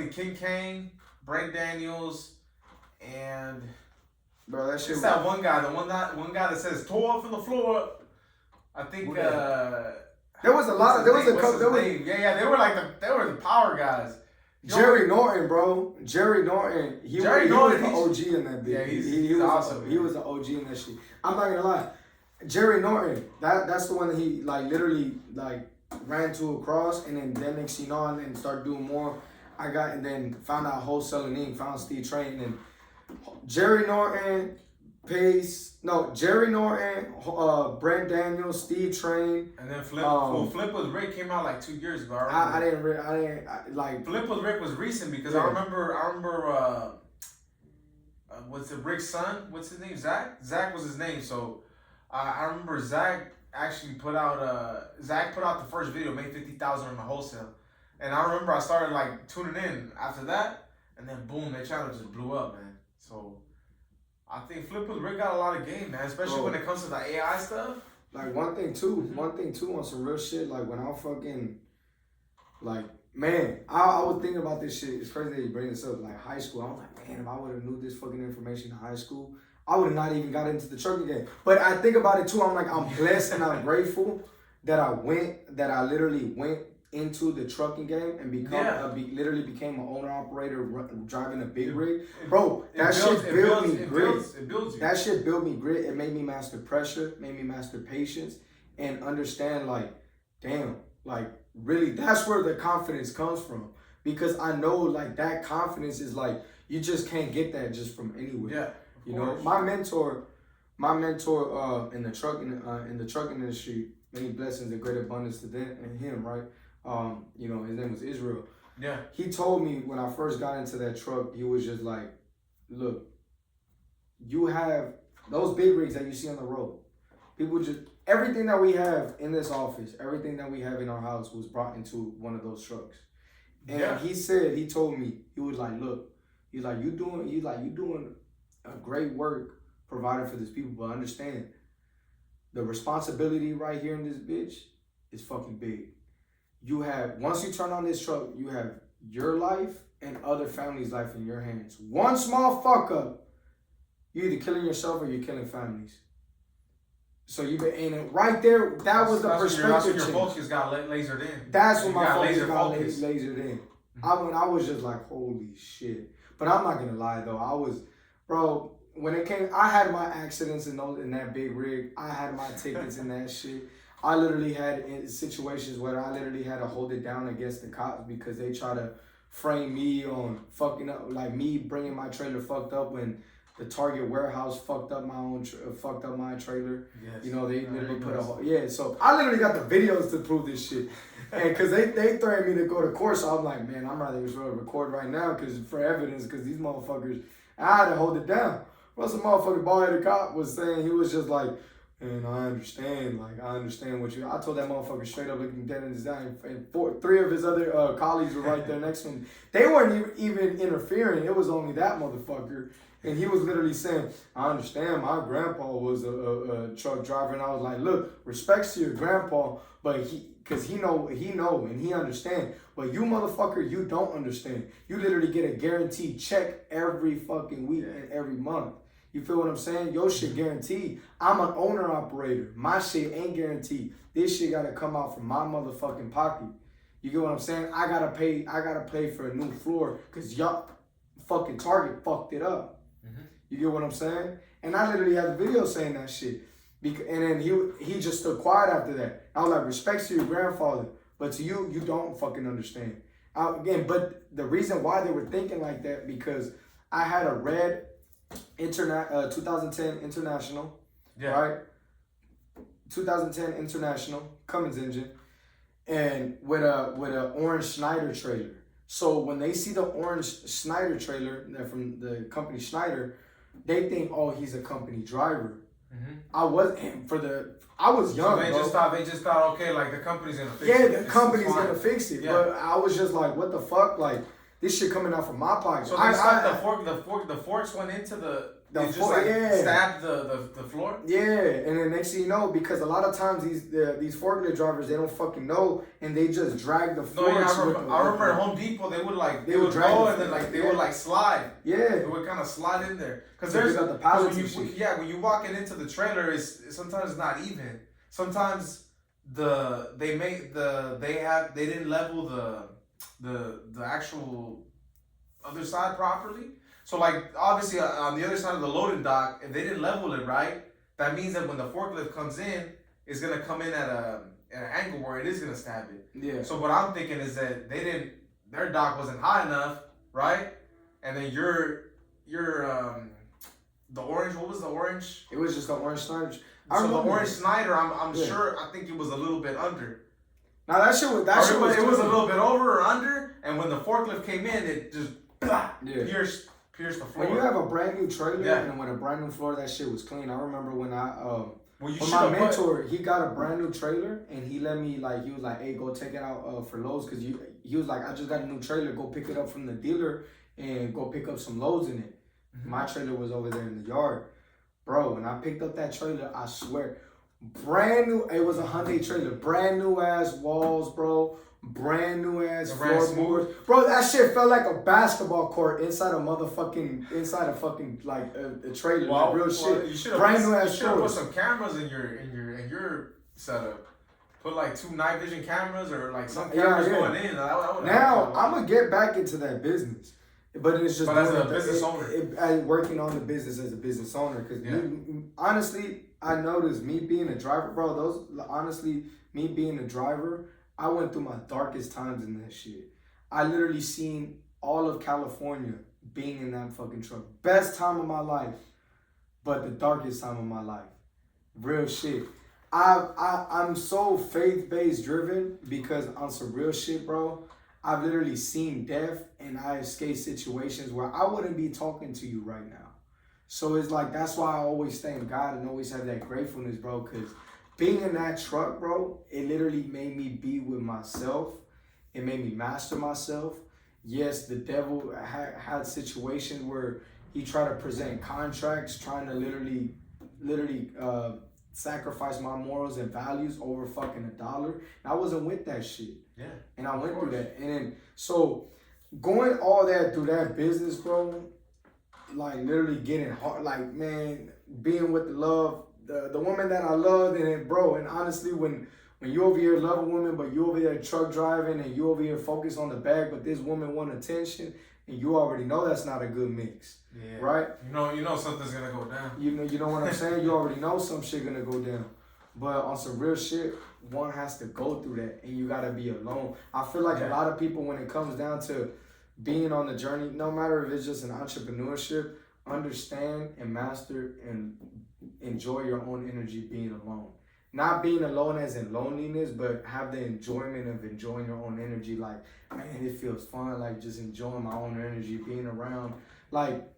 King Kane, Brent Daniels, and Bro, that shit. it's that one guy. The one guy that says "tore up from the floor." I think. There was a lot of. There was a couple. There was Yeah. They were the power guys. Jerry Norton, bro. Jerry Norton. He was the OG in that bitch. Yeah, he was awesome. He was the OG in that shit. I'm not gonna lie. Jerry Norton. That's the one that he like literally like ran to a cross and then next thing you know and started doing more. And then found out wholesaling Inc. Found Steve Train and Jerry Norton. Jerry Norton, Brent Daniels, Steve Train, and then Flip with Rick came out like 2 years ago. I didn't Flip with Rick was recent because I remember what's it, Rick's son? What's his name? Zach. Zach was his name. So I remember Zach actually put out the first video, made 50,000 on the wholesale, and I remember I started like tuning in after that, and then boom, that channel just blew up, man. So. I think Flip with Rick got a lot of game, man, especially when it comes to the AI stuff. Like one thing too on some real shit. Like when I fucking, like man, I was thinking about this shit. It's crazy that you bring this up. Like high school, I was like, man, if I would have knew this fucking information in high school, I would have not even got into the trucking game. But I think about it too. I'm like, I'm blessed and I'm grateful that I literally went into the trucking game and literally became an owner operator driving a big rig, bro. That shit built me grit. It builds you. That shit built me grit. It made me master pressure, made me master patience, and understand like, damn, like really, that's where the confidence comes from. Because I know like that confidence is like you just can't get that just from anywhere. Yeah, you know, my mentor in the trucking industry, many blessings and great abundance to them and him, right? You know, his name was Israel. Yeah. He told me when I first got into that truck, he was just like, look, you have those big rigs that you see on the road. Everything that we have in this office, everything that we have in our house was brought into one of those trucks. And he told me, he was like, look, you doing a great work providing for these people, but understand the responsibility right here in this bitch is fucking big. Once you turn on this truck, you have your life and other families' life in your hands. One small fuck up, you're either killing yourself or you're killing families. So you've been in it right there. That was the perspective. That's when your focus got lasered in. That's when my focus got lasered in. I was just like, holy shit. But I'm not gonna lie though, when it came, I had my accidents in that big rig. I had my tickets in that shit. I literally had situations where I literally had to hold it down against the cops because they try to frame me on fucking up, like me bringing my trailer fucked up when the Target warehouse fucked up my trailer. Yes. You know, they literally so I literally got the videos to prove this shit. And cause they threatened me to go to court, so I'm like, man, I'm rather just record right now for evidence, cause these motherfuckers, I had to hold it down. Well, some motherfucking bald-headed cop was saying, he was just like, and I understand what I told that motherfucker straight up, looking dead in his eye, and three of his other colleagues were right there next to him. They weren't even interfering. It was only that motherfucker. And he was literally saying, I understand my grandpa was a truck driver. And I was like, look, respects to your grandpa, but because he know and he understand. But you motherfucker, you don't understand. You literally get a guaranteed check every fucking week and every month. You feel what I'm saying? Your shit guaranteed. I'm an owner operator. My shit ain't guaranteed. This shit gotta come out from my motherfucking pocket. You get what I'm saying? I gotta pay for a new floor because y'all fucking Target fucked it up. Mm-hmm. You get what I'm saying? And I literally had the video saying that shit. And then he just stood quiet after that. I was like, respects to your grandfather, but to you, you don't fucking understand. But the reason why they were thinking like that, because I had a red 2010 International, right? 2010 International Cummins engine, and with a orange Schneider trailer. So when they see the orange Schneider trailer from the company Schneider, they think, oh, he's a company driver. I wasn't I was young. So they just thought, okay, like the company's gonna fix it. Yeah, the company's gonna fix it. Yeah. But I was just like, what the fuck? Like, this shit coming out from my pocket. So the forks went into stabbed the floor? Yeah, and then next thing you know, because a lot of times these forklift drivers, they don't fucking know, and they just drag the forks. I remember at Home Depot, they would go and then they would slide. Yeah. They would kind of slide in there. Because when you walk into the trailer, sometimes it's not even. Sometimes they didn't level the actual other side properly. So like obviously on the other side of the loading dock, if they didn't level it right, that means that when the forklift comes in, it's gonna come in at an angle where it is gonna stab it. Yeah. So what I'm thinking is that their dock wasn't high enough, right? And then the orange, what was the orange? It was just the orange Snyder. So the orange Snyder, I'm sure, I think it was a little bit under. Now that shit was it was a little bit over or under, and when the forklift came in, it just pierced the floor. When you have a brand new trailer and with a brand new floor, that shit was clean. I remember when my mentor, he got a brand new trailer and he let me he was like, hey, go take it out for loads, because he was like, I just got a new trailer, go pick it up from the dealer and go pick up some loads in it. Mm-hmm. My trailer was over there in the yard. Bro, when I picked up that trailer, I swear, brand new, it was a Hyundai trailer, brand new ass walls, bro. Brand new ass floorboards. Bro, that shit felt like a basketball court inside a fucking like a trailer. Well, real shit. You brand new ass. You should have put some cameras in your setup. Put like 2 night vision cameras or like some cameras going in. Now I'm gonna get back into that business, but it's just as a business owner, working on the business as a business owner. Because honestly, I noticed me being a driver, bro. Me being a driver, I went through my darkest times in that shit. I literally seen all of California being in that fucking truck. Best time of my life, but the darkest time of my life. Real shit. I'm so faith-based driven because on some real shit, bro, I've literally seen death and I escaped situations where I wouldn't be talking to you right now. So it's like, that's why I always thank God and always have that gratefulness, bro, because being in that truck, bro, it literally made me be with myself. It made me master myself. Yes, the devil had situations where he tried to present contracts, trying to literally sacrifice my morals and values over fucking $1. And I wasn't with that shit. Yeah. And I went through that. And then, so going all that through that business, bro, like literally getting hard, like, man, being with the love, the woman that I loved, and then, bro, and honestly, when you over here love a woman, but you over there truck driving, and you over here focus on the bag, but this woman want attention, and you already know that's not a good mix, right? You know something's gonna go down. You know what I'm saying? You already know some shit gonna go down. But on some real shit, one has to go through that, and you gotta be alone. I feel like a lot of people, when it comes down to being on the journey, no matter if it's just an entrepreneurship, understand and master and enjoy your own energy being alone. Not being alone as in loneliness, but have the enjoyment of enjoying your own energy. Like, man, it feels fun. Like, just enjoying my own energy, being around. Like,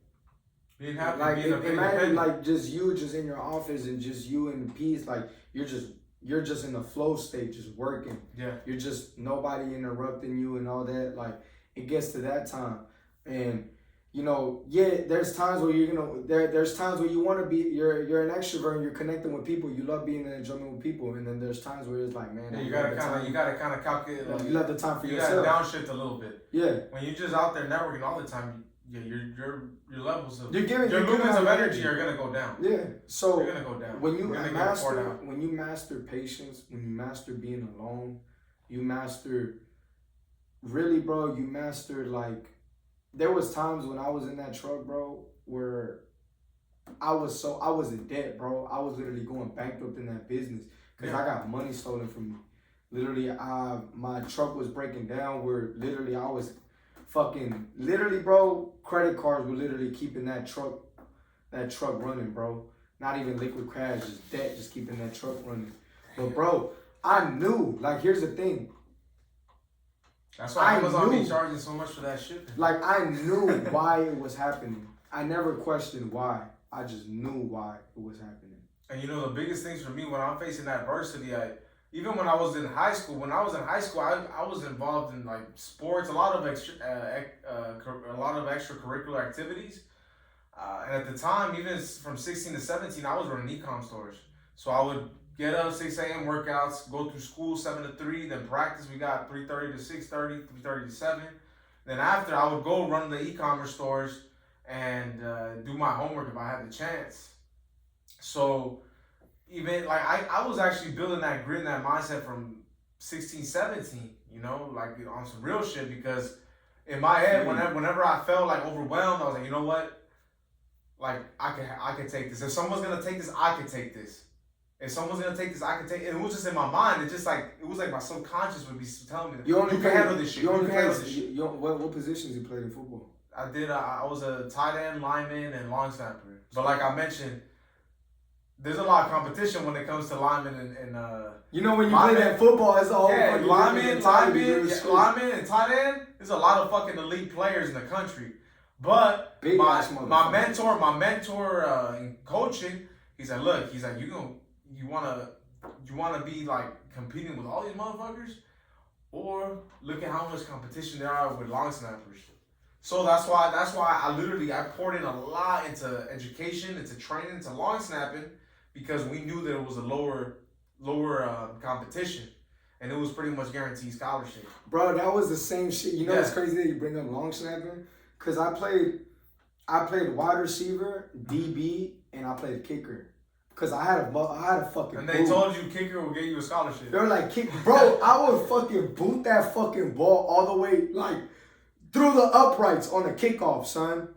being happy, like imagine like just you just in your office and just you in peace. Like, you're just in a flow state, just working. Yeah. You're just nobody interrupting you and all that. Like, it gets to that time. And you know, there's times where there's times where you want to be, you're an extrovert and you're connecting with people. You love being in enjoyment with people, and then there's times where it's like, man, you gotta kind of calculate. Like, you let the time for yourself. You gotta downshift a little bit. Yeah. When you're just out there networking all the time, your levels of your lumens of energy are gonna go down. Yeah. So you're gonna go down. When you master patience, when you master being alone, you master really, bro. You master like. There was times when I was in that truck, bro, where I was in debt, bro. I was literally going bankrupt in that business because I got money stolen from me. Literally, my truck was breaking down where literally I was bro, credit cards were literally keeping that truck running, bro. Not even liquid cash, just debt, just keeping that truck running. But bro, I knew, like, here's the thing. That's why Amazon be charging so much for that shit. Like, I knew why it was happening. I never questioned why. I just knew why it was happening. And you know the biggest things for me when I'm facing adversity, even when I was in high school, I was involved in like sports, a lot of extracurricular activities. And at the time, even from 16 to 17, I was running e-com stores. So I would get up 6 a.m. workouts, go through school 7 to 3, then practice. We got 3:30 to 6:30, 3:30 to 7. Then after, I would go run the e-commerce stores and do my homework if I had the chance. So even like I was actually building that grit and that mindset from 16, 17, you know, like on some real shit, because in my head, whenever I felt like overwhelmed, I was like, you know what? Like I can take this. If someone's gonna take this, I can take this. If someone's gonna take this, I can take it. And it was just in my mind. It was like my subconscious would be telling me, you can handle this shit. What positions you played in football? I was a tight end, lineman, and long snapper. But like I mentioned, there's a lot of competition when it comes to linemen and you know, when you play that football, it's all lineman and tight end. There's a lot of fucking elite players in the country. But my mentor in coaching, he's like, look, you wanna be like competing with all these motherfuckers, or look at how much competition there are with long snappers. So that's why I poured in a lot into education, into training, into long snapping, because we knew that it was a lower competition, and it was pretty much guaranteed scholarship. Bro, that was the same shit. You know what's crazy that you bring up long snapping? Cause I played wide receiver, DB, and I played kicker. Cause I had a fucking. And they told you kicker will get you a scholarship. They were like, bro, I would fucking boot that fucking ball all the way like through the uprights on a kickoff, son.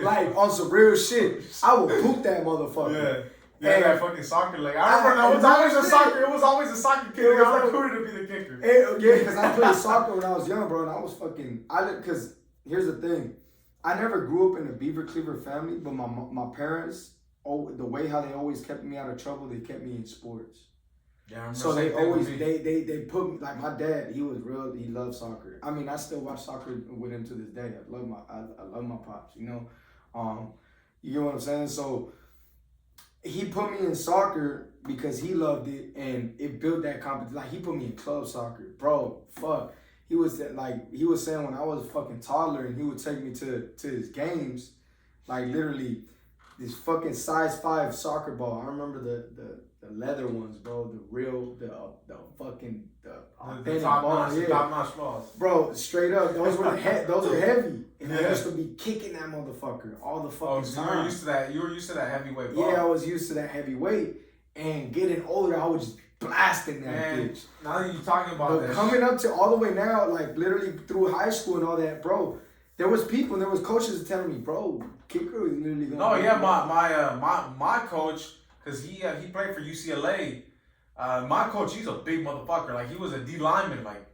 Like on some real shit. I would boot that motherfucker. Yeah. Yeah, that fucking soccer leg. I remember that it was always a soccer kid. I was recruited to be the kicker. Yeah, because I played soccer when I was young, bro, and I was fucking. Because here's the thing, I never grew up in a Beaver Cleaver family, but my parents, the way how they always kept me out of trouble, they kept me in sports. Yeah, I remember. So they always they put me, like my dad, he loved soccer. I mean, I still watch soccer with him to this day. I love my pops, you know. You get what I'm saying? So he put me in soccer because he loved it, and it built that competition. Like he put me in club soccer, bro. Fuck. He was saying when I was a fucking toddler, and he would take me to his games, like literally this fucking size 5 soccer ball. I remember the leather ones, bro. The top-notch balls. Bro, straight up, those were heavy, and I used to be kicking that motherfucker all the fucking time. You were used to that heavyweight ball. Yeah, I was used to that heavyweight, and getting older, I would just blasting that bitch. Now that you're talking about this, coming up to all the way now, like literally through high school and all that, bro. There was coaches telling me, bro, kicker is literally going. No, yeah, my coach, because he played for UCLA. My coach, he's a big motherfucker. Like he was a D lineman, like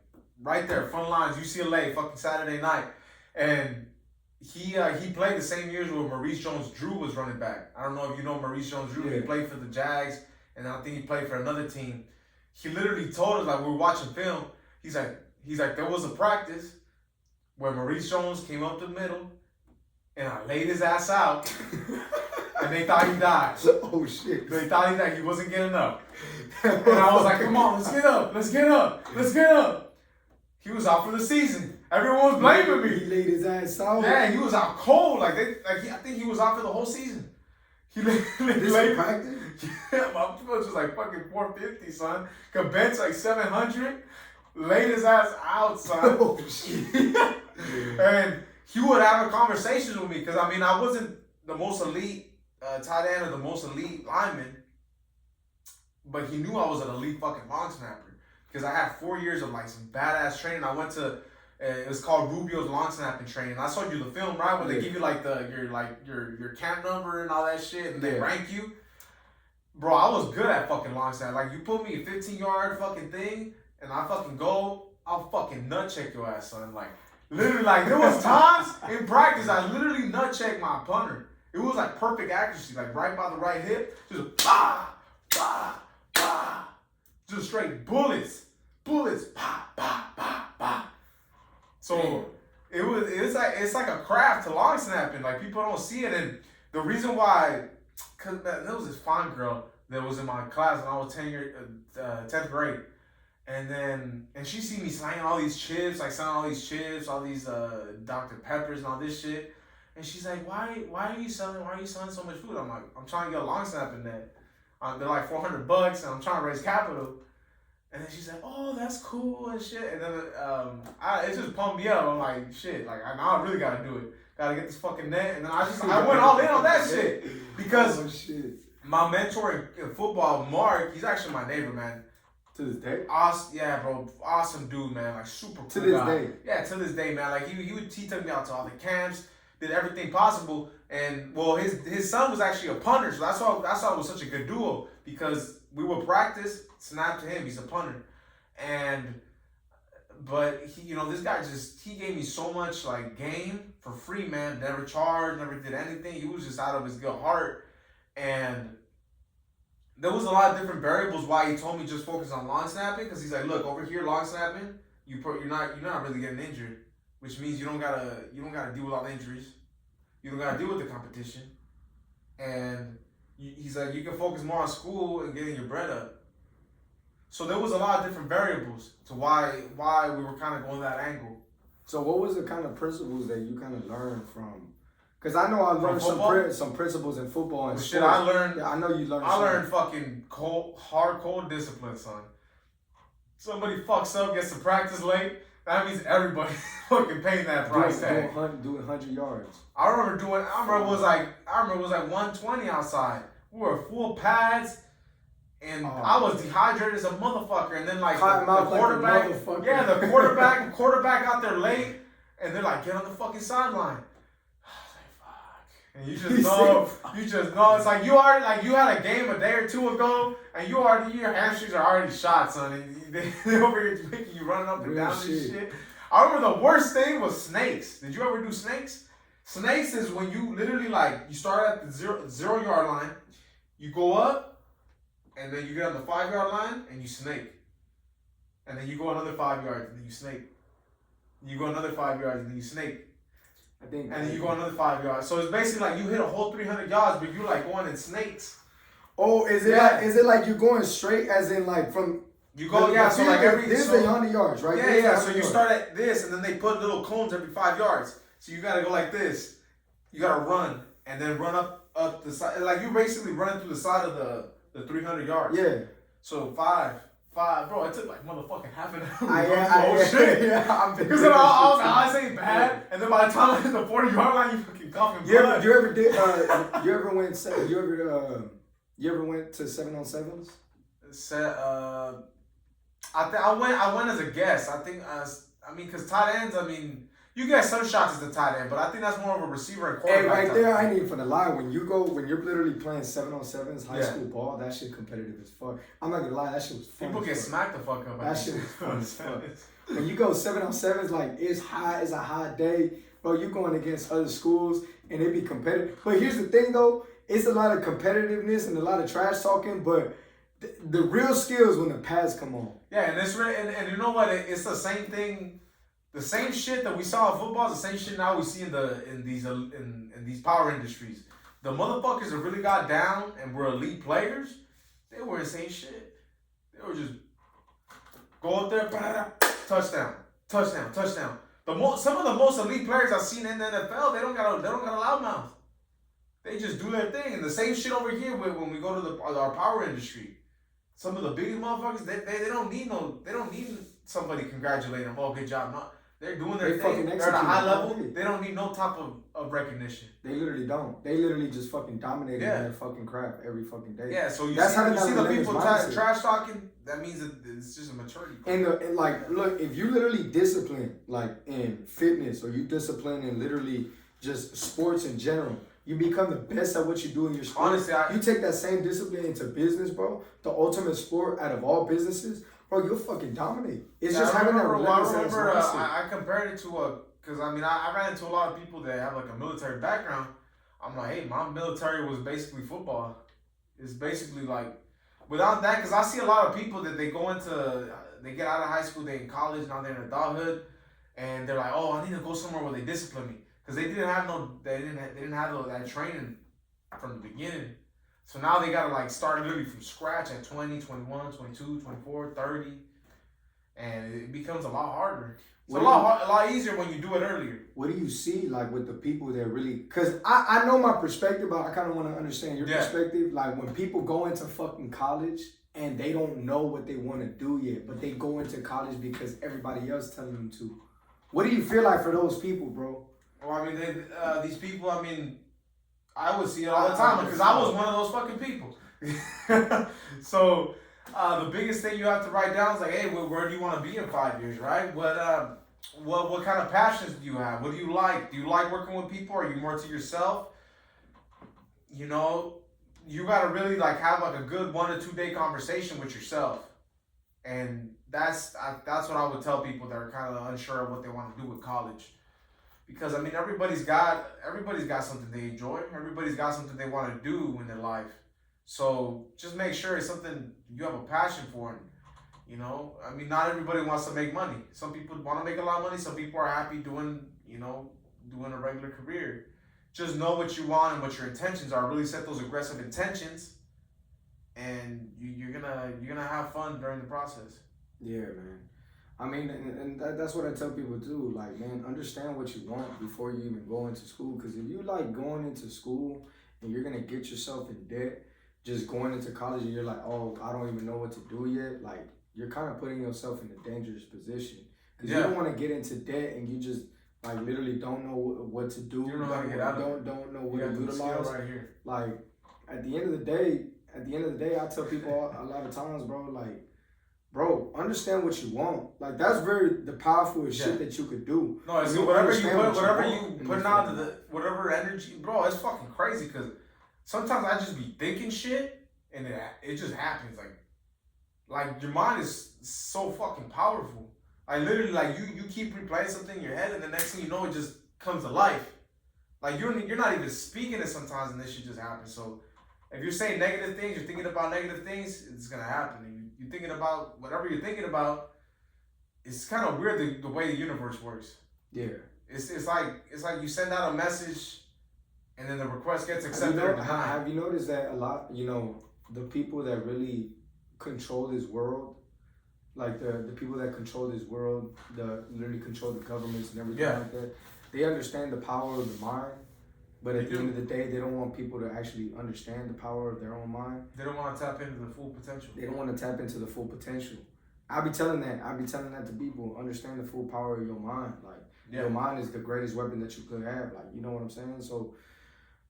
right there, front lines, UCLA, fucking Saturday night, and he played the same years where Maurice Jones-Drew was running back. I don't know if you know Maurice Jones-Drew. Yeah. He played for the Jags, and I think he played for another team. He literally told us, like we were watching film. He's like there was a practice where Maurice Jones came up the middle, and I laid his ass out, and they thought he died. Oh shit! They thought he died. He wasn't getting up, and I was like, "Come on, let's get up, let's get up, let's get up." He was out for the season. Everyone was blaming me. He laid his ass out. Yeah, he was out cold. I think he was out for the whole season. He laid practice. Yeah, my coach was like fucking 450, son. Could bench like 700. Laid his ass out, son. Oh shit. And he would have a conversation with me, because I mean I wasn't the most elite tight end or the most elite lineman, but he knew I was an elite fucking long snapper, because I had 4 years of like some badass training. I went to it was called Rubio's long snapping training. I showed you the film, right, where they give you like your camp number and all that shit, and they rank you. Bro, I was good at fucking long snap. Like you put me a 15-yard fucking thing, and I fucking go, I'll fucking nut check your ass, son. Like literally, like there was times in practice I literally nut checked my punter. It was like perfect accuracy, like right by the right hip, just bah, bah, bah, just straight bullets, bah, bah, bah, bah. So it's like a craft to long snapping. Like people don't see it, and the reason why cause there was this fine girl that was in my class when I was 10th grade. And she see me slanging all these chips, like selling all these chips, all these Dr. Peppers and all this shit. And she's like, why are you selling so much food? I'm like, I'm trying to get a long snap in there. They're like $400 and I'm trying to raise capital. And then she's like, oh, that's cool and shit. And then it just pumped me up. I'm like, shit, like now I really gotta do it. Gotta get this fucking net. And then I went all in on that shit. Because my mentor in football, Mark, he's actually my neighbor, man. To this day? Awesome, yeah, bro. Awesome dude, man. Like super cool. To this guy. day? Yeah, to this day, man. Like he took me out to all the camps, did everything possible. And well, his son was actually a punter, so that's why it was such a good duo, because we would practice, snap to him, he's a punter. But he, this guy he gave me so much like game for free, man. Never charged, never did anything. He was just out of his good heart. And there was a lot of different variables why he told me just focus on long snapping, because he's like, look, over here long snapping, you're not really getting injured, which means you don't gotta deal with all the injuries, you don't gotta deal with the competition, and he's like, you can focus more on school and getting your bread up. So there was a lot of different variables to why we were kind of going that angle. So what was the kind of principles that you kind of learned from? Because I know I learned some principles in football and sports. Shit, I learned. Yeah, I know you learned. I learned fucking hardcore discipline, son. Somebody fucks up, gets to practice late. That means everybody fucking paying that price tag. Doing 100 yards. I remember it was like 120 outside. We were full pads, and I was dehydrated as a motherfucker. And then like the quarterback, the quarterback out there late, and they're like, get on the fucking sideline. And you just know, it's like you had a game a day or two ago, and your hamstrings are already shot, son. And they over here making you running up and down and shit. I remember the worst thing was snakes. Did you ever do snakes? Snakes is when you literally you start at the zero yard line, you go up, and then you get on the 5 yard line and you snake, and then you go another 5 yards and then you snake, you go another 5 yards and then you snake. And then you go another 5 yards. So it's basically like you hit a whole 300 yards, but you're like going in snakes. Oh, is it like you're going straight, as in like from you go so like this is 100 yards, right? Yeah. So you start at this, and then they put little cones every 5 yards. So you gotta go like this. You gotta run and then run up the side. Like you're basically running through the side of the 300 yards. Yeah. So five, bro. It took like motherfucking half an hour. Yeah. Because then I was ain't bad, and then by the time I hit the 40-yard line, you fucking coughing blood. You ever went to 7-on-7s? I went as a guest. I think because tight ends. You get some shots as the tight end, but I think that's more of a receiver and quarterback. Hey, right there, I ain't even finna lie. When you're literally playing 7-on-7s, high school ball, that shit competitive as fuck. I'm not gonna lie, that shit was fun. People get smacked the fuck up. That shit was fun as fuck. When you go 7-on-7s, like it's a hot day, bro. You going against other schools and it be competitive. But here's the thing, though, it's a lot of competitiveness and a lot of trash talking, but the real skill is when the pads come on. Yeah, and you know what? It's the same thing. The same shit that we saw in football is the same shit now we see in these power industries. The motherfuckers that really got down and were elite players, they were insane shit. They were just go up there, touchdown. Some of the most elite players I've seen in the NFL, they don't got a loudmouth. They just do their thing. And the same shit over here when we go to our power industry. Some of the biggest motherfuckers, they don't need somebody congratulating them. Oh, good job. No, they're doing their thing. They're at a high level. They don't need no type of recognition. They literally don't. They literally just fucking dominate their fucking craft every fucking day. Yeah, so you see the people trash talking, that means it's just a maturity. And like, look, if you literally discipline, like in fitness, or you discipline in literally just sports in general, you become the best at what you do in your sport. Honestly, you take that same discipline into business, bro. The ultimate sport out of all businesses, bro. You'll fucking dominate. It's just having that relentless. I compared it to because I ran into a lot of people that have like a military background. I'm like, hey, my military was basically football. It's basically like, without that, because I see a lot of people that they get out of high school, they in college, now they're in adulthood, and they're like, oh, I need to go somewhere where they discipline me. Because they didn't have that training from the beginning. So now they gotta like start literally from scratch at 20, 21, 22, 24, 30. And it becomes a lot harder. It's a lot easier when you do it earlier. What do you see like with the people that really? Because I know my perspective, but I kind of want to understand your perspective. Like when people go into fucking college and they don't know what they want to do yet, but they go into college because everybody else telling them to. What do you feel like for those people, bro? Well, I mean, these people. I mean, I would see it all the time because I was one of those fucking people. So. The biggest thing you have to write down is like, hey, where do you want to be in 5 years, right? What kind of passions do you have? What do you like? Do you like working with people? Are you more to yourself? You know, you gotta really like have like a good 1 to 2 day conversation with yourself, and that's what I would tell people that are kind of unsure of what they want to do with college, because I mean everybody's got something they enjoy. Everybody's got something they want to do in their life. So just make sure it's something you have a passion for. You know, I mean, not everybody wants to make money. Some people want to make a lot of money. Some people are happy doing a regular career. Just know what you want and what your intentions are. Really set those aggressive intentions, and you're gonna have fun during the process. Yeah, man. I mean, and that's what I tell people too. Like, man, understand what you want before you even go into school. Because if you like going into school and you're gonna get yourself in debt. Just going into college and you're like, oh, I don't even know what to do yet. Like, you're kind of putting yourself in a dangerous position. Because you don't want to get into debt and you just, like, literally don't know what to do. You don't know how to get out of it. Don't know what to utilize. Right here. Like, at the end of the day, I tell people a lot of times, bro, like, bro, understand what you want. Like, that's the powerful shit that you could do. No, it's whatever you put out whatever energy, bro, it's fucking crazy because sometimes I just be thinking shit and it just happens. Like your mind is so fucking powerful. Like literally, like you keep replaying something in your head and the next thing you know, it just comes to life. Like you're not even speaking it sometimes and this shit just happens. So if you're saying negative things, you're thinking about negative things, it's gonna happen. And you're thinking about whatever you're thinking about. It's kind of weird the way the universe works. Yeah. It's like you send out a message. And then the request gets accepted or denied. Have you noticed that a lot, the people that really control this world, like the people that control this world, literally control the governments and everything like that, they understand the power of the mind, but at the end of the day, they don't want people to actually understand the power of their own mind. They don't want to tap into the full potential. They don't want to tap into the full potential. I be telling that to people, understand the full power of your mind. Like, your mind is the greatest weapon that you could have. Like, you know what I'm saying? So,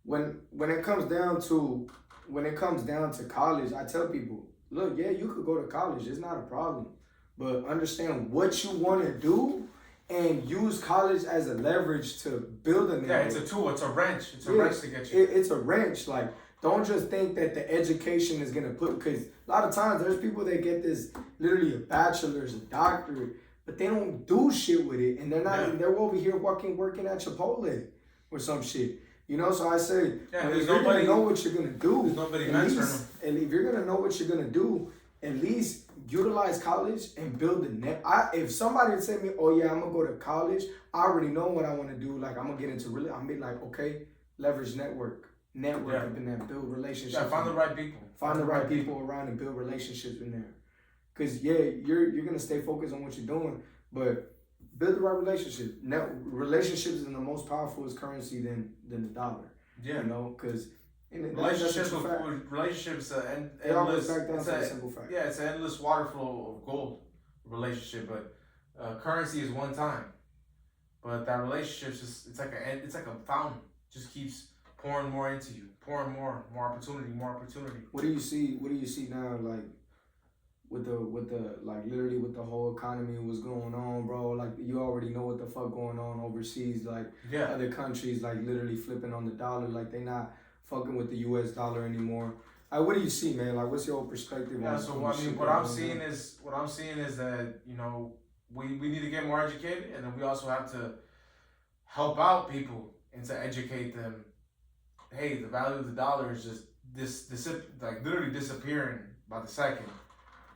when it comes down to college, I tell people, look, yeah, you could go to college. It's not a problem. But understand what you want to do and use college as a leverage to build a network. Yeah, it's a tool. It's a wrench. It's a wrench to get you. It's a wrench. Like, don't just think that the education is going to because a lot of times there's people that get this literally a bachelor's, a doctorate, but they don't do shit with it. And they're not, they're over here working at Chipotle or some shit. You know, so I say, if you're going to know what you're going to do, there's nobody mentoring them. And if you're going to know what you're going to do, at least utilize college and build a net. If somebody said to me, oh yeah, I'm going to go to college, I already know what I want to do. Like, I'm going to get into I'm going to be like, okay, leverage network up in there, build relationships. Yeah, find the right people. Find the right people around and build relationships in there. Because, you're going to stay focused on what you're doing, but build the right relationship. Relationships is the most powerful currency than the dollar. Yeah. You know, because relationships, it always back down to a simple fact. Yeah, it's an endless water flow of gold relationship, but currency is one time. But that relationship is it's like a fountain. Just keeps pouring more into you, pouring more opportunity. What do you see now, like with the like literally with the whole economy, what's going on, bro? Like, you already know what the fuck going on overseas, like other countries like literally flipping on the dollar, like they not fucking with the US dollar anymore. Like, what do you see, man? Like, what's your perspective on so I mean, what I'm seeing is that, you know, we need to get more educated, and then we also have to help out people and to educate them. Hey, the value of the dollar is just literally disappearing by the second.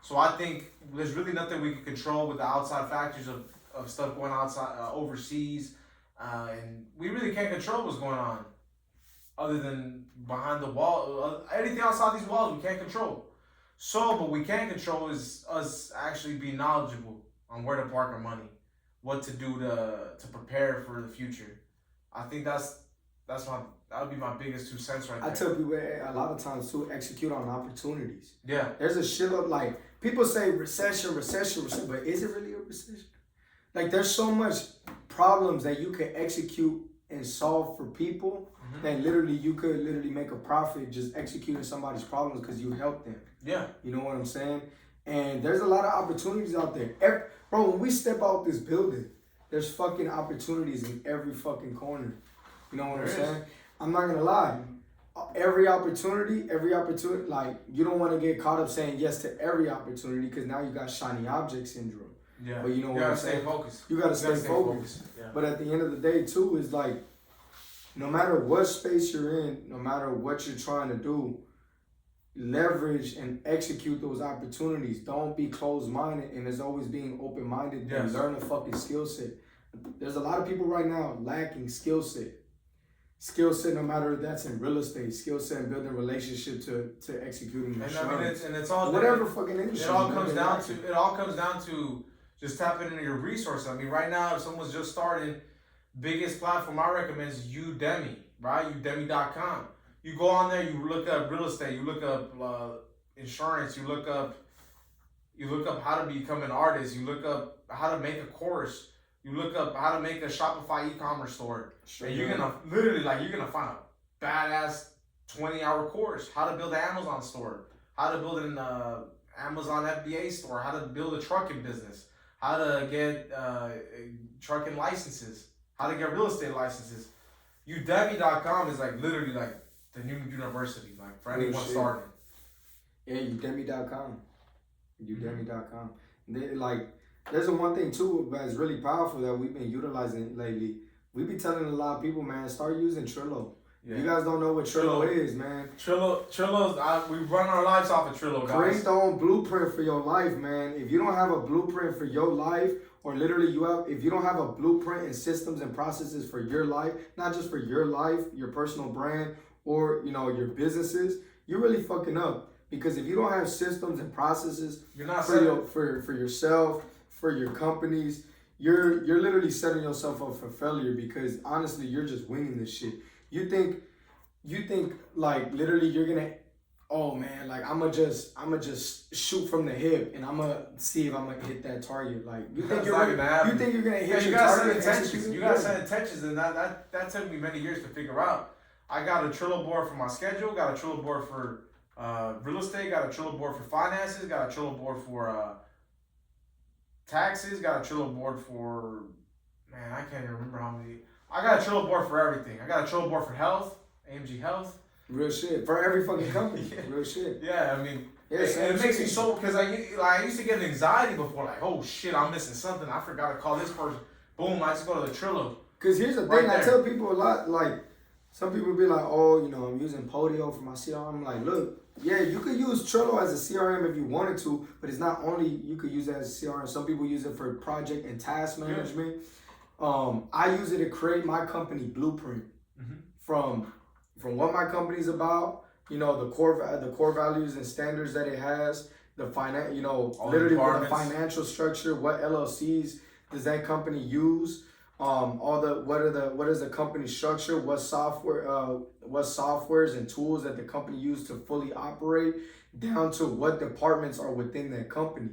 So I think there's really nothing we can control with the outside factors of stuff going outside overseas, and we really can't control what's going on. other than behind the wall. Anything outside these walls we can't control. So, what we can control is us actually being knowledgeable on where to park our money, what to do to prepare for the future. I think that would be my biggest 2 cents right there. I tell people a lot of times to execute on opportunities. Yeah. There's a shitload, like, people say recession, but is it really a recession? Like, there's so much problems that you can execute and solve for people that literally you could literally make a profit just executing somebody's problems because you helped them. Yeah. You know what I'm saying? And there's a lot of opportunities out there. Bro, when we step out this building, there's fucking opportunities in every fucking corner. You know what I'm saying? I'm not gonna lie. Every opportunity, like, you don't want to get caught up saying yes to every opportunity because now you got shiny object syndrome. Yeah. But you know you what gotta I'm stay saying? focused. You gotta stay focused. Yeah. But at the end of the day, too, is like, no matter what space you're in, no matter what you're trying to do, leverage and execute those opportunities. Don't be closed-minded, and there's always being open-minded and learn a fucking skill set. There's a lot of people right now lacking skill set. Skill set, no matter if that's in real estate, skill set and building relationship to executing And insurance. I mean, it's all whatever fucking industry. It all comes down to just tapping into your resources. I mean, right now, if someone's just starting, biggest platform I recommend is Udemy, right? Udemy.com. You go on there, you look up real estate, you look up insurance, you look up how to become an artist, you look up how to make a course, you look up how to make a Shopify e-commerce store, and you're gonna find a badass 20-hour course, how to build an Amazon store, how to build an Amazon FBA store, how to build a trucking business, how to get trucking licenses, how to get real estate licenses. Udemy.com is like literally like the new university, like for anyone starting. Yeah, Udemy.com. Udemy.com. There's one thing too that's really powerful that we've been utilizing lately. We be telling a lot of people, man, start using Trello. Yeah. You guys don't know what Trello is, man. Trello's, we run our lives off of Trello, guys. Create your own blueprint for your life, man. If you don't have a blueprint for your life, or literally if you don't have a blueprint and systems and processes for your life, not just for your life, your personal brand, or your businesses, you're really fucking up. Because if you don't have systems and processes for yourself, for your companies, you're literally setting yourself up for failure. Because honestly, you're just winging this shit. You think like literally you're gonna, oh man, like I'ma just shoot from the hip and I'ma see if I'm gonna hit that target. Like you think you're gonna hit your target? You gotta set intentions, and that took me many years to figure out. I got a Trello board for my schedule, got a Trello board for real estate, got a Trello board for finances, got a Trello board for taxes, got a Trello board for, man, I can't even remember how many. I got a Trello board for everything. I got a Trello board for health, AMG Health. Real shit. For every fucking company. Yeah. Real shit. Yeah, I mean, it makes me so, because I used to get anxiety before, like, oh shit, I'm missing something. I forgot to call this person. Boom, I just go to the Trello. Because here's the thing, I tell people a lot, like, some people be like, oh, I'm using Podio for my CRM. I'm like, look, yeah, you could use Trello as a CRM if you wanted to, but it's not only you could use it as a CRM. Some people use it for project and task management. Yeah. I use it to create my company blueprint from what my company's about, the core values and standards that it has, the literally what the financial structure, what LLCs does that company use, what is the company structure, what softwares and tools that the company use to fully operate, down to what departments are within that company.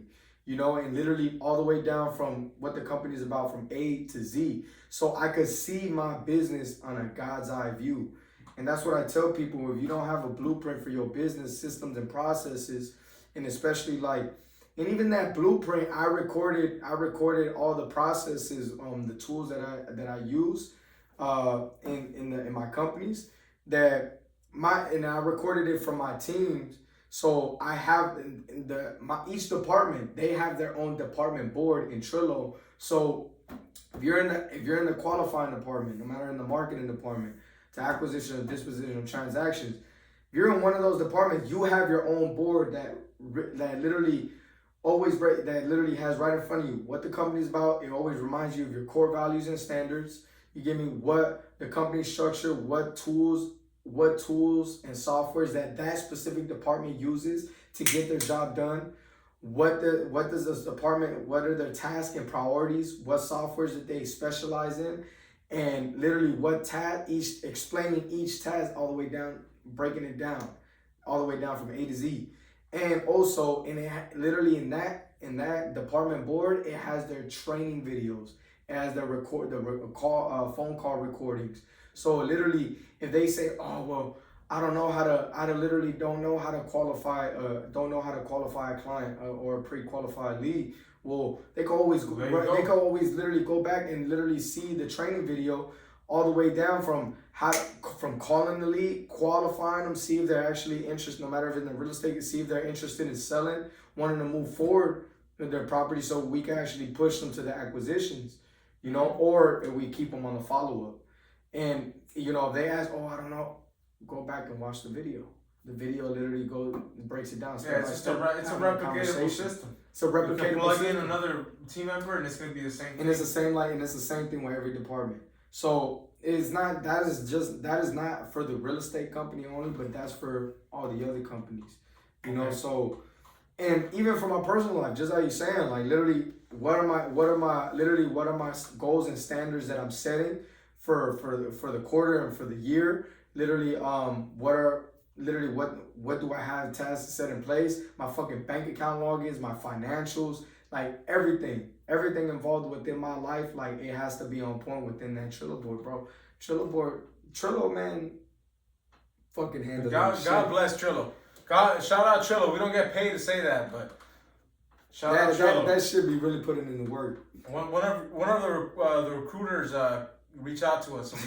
And literally all the way down from what the company is about from A to Z. So I could see my business on a God's eye view. And that's what I tell people. If you don't have a blueprint for your business systems and processes, and especially and even that blueprint, I recorded all the processes, the tools that I use in my companies, and I recorded it from my teams. So I have each department, they have their own department board in Trello. So if you're in the qualifying department, no matter in the marketing department, to acquisition or disposition of transactions, if you're in one of those departments, you have your own board that literally has right in front of you what the company's about. It always reminds you of your core values and standards. You give me what the company structure, what tools what tools and softwares that specific department uses to get their job done. What does this department, what are their tasks and priorities, what softwares that they specialize in, and literally what task, each explaining each task all the way down, breaking it down all the way down from A to Z. And also literally in that department board, it has their training videos, it has their phone call recordings. So literally, if they say, oh well, I literally don't know how to qualify a client or a pre-qualified lead. Well, they can always literally go back and literally see the training video all the way down from calling the lead, qualifying them, see if they're actually interested, no matter if it's in real estate, see if they're interested in selling, wanting to move forward with their property, so we can actually push them to the acquisitions, or if we keep them on the follow-up. And if they ask, oh, I don't know, go back and watch the video. The video literally breaks it down. It's a replicatable system. It's a replicatable system. You can plug in another team member, and it's gonna be the same thing. And it's the same thing with every department. So that is not for the real estate company only, but that's for all the other companies. So, and even for my personal life, just like you're saying, like literally, what are my goals and standards that I'm setting for the quarter and for the year? Literally, what do I have tasks set in place? My fucking bank account logins, my financials, like everything involved within my life, like it has to be on point within that Trello board, bro. Trello, man, fucking handle that shit. God bless Trello. Shout out Trello. We don't get paid to say that, but shout out Trello. That should be really putting in the work. One of the recruiters reach out to us, so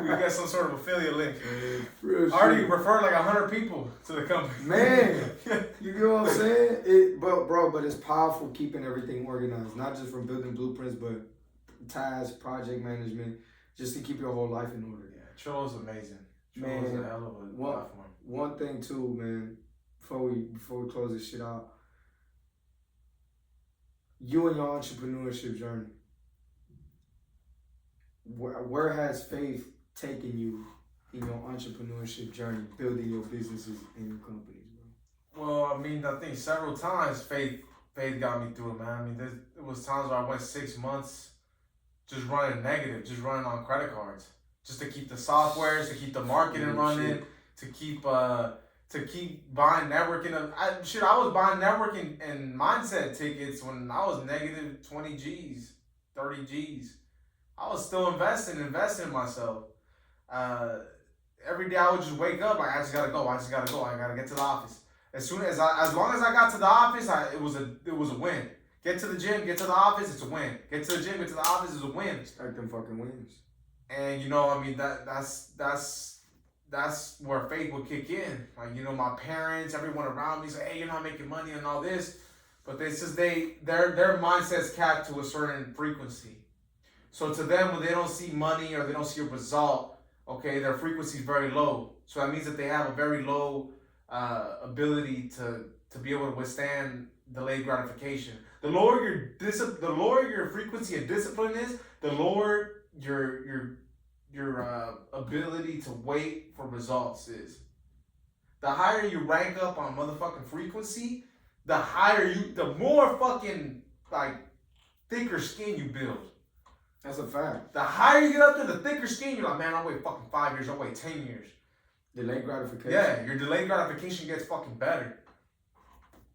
we get some sort of affiliate link. I already referred like 100 people to the company. Man, you get what I'm saying? But it's powerful keeping everything organized, not just from building blueprints, but tasks, project management, just to keep your whole life in order. Yeah, Trello's amazing. Trello's a hell of a platform. One thing too, man, before we close this shit out, you and your entrepreneurship journey. Where has faith taken you in your entrepreneurship journey, building your businesses and your companies, bro? Well, I mean, I think several times faith got me through it, man. I mean, there was times where I went 6 months just running negative, just running on credit cards, just to keep the softwares, to keep the marketing running, to keep buying networking. I was buying networking and mindset tickets when I was negative 20 G's, 30 G's. I was still investing in myself. Every day I would just wake up like I just gotta go. I gotta get to the office. As long as I got to the office, it was a win. Get to the gym, get to the office, it's a win. Get to the gym, get to the office, it's a win. Stack them fucking wins. And I mean that's where faith would kick in. Like my parents, everyone around me say, hey, you're not making money and all this, but their mindset's capped to a certain frequency. So to them, when they don't see money or they don't see a result, okay, their frequency is very low. So that means that they have a very low ability to be able to withstand delayed gratification. The lower your frequency of discipline is, the lower your ability to wait for results is. The higher you rank up on motherfucking frequency, the more fucking thicker skin you build. That's a fact. The higher you get up there, the thicker skin, you're like, man, I'll wait fucking 5 years, I'll wait 10 years. Delayed gratification. Yeah, your delayed gratification gets fucking better.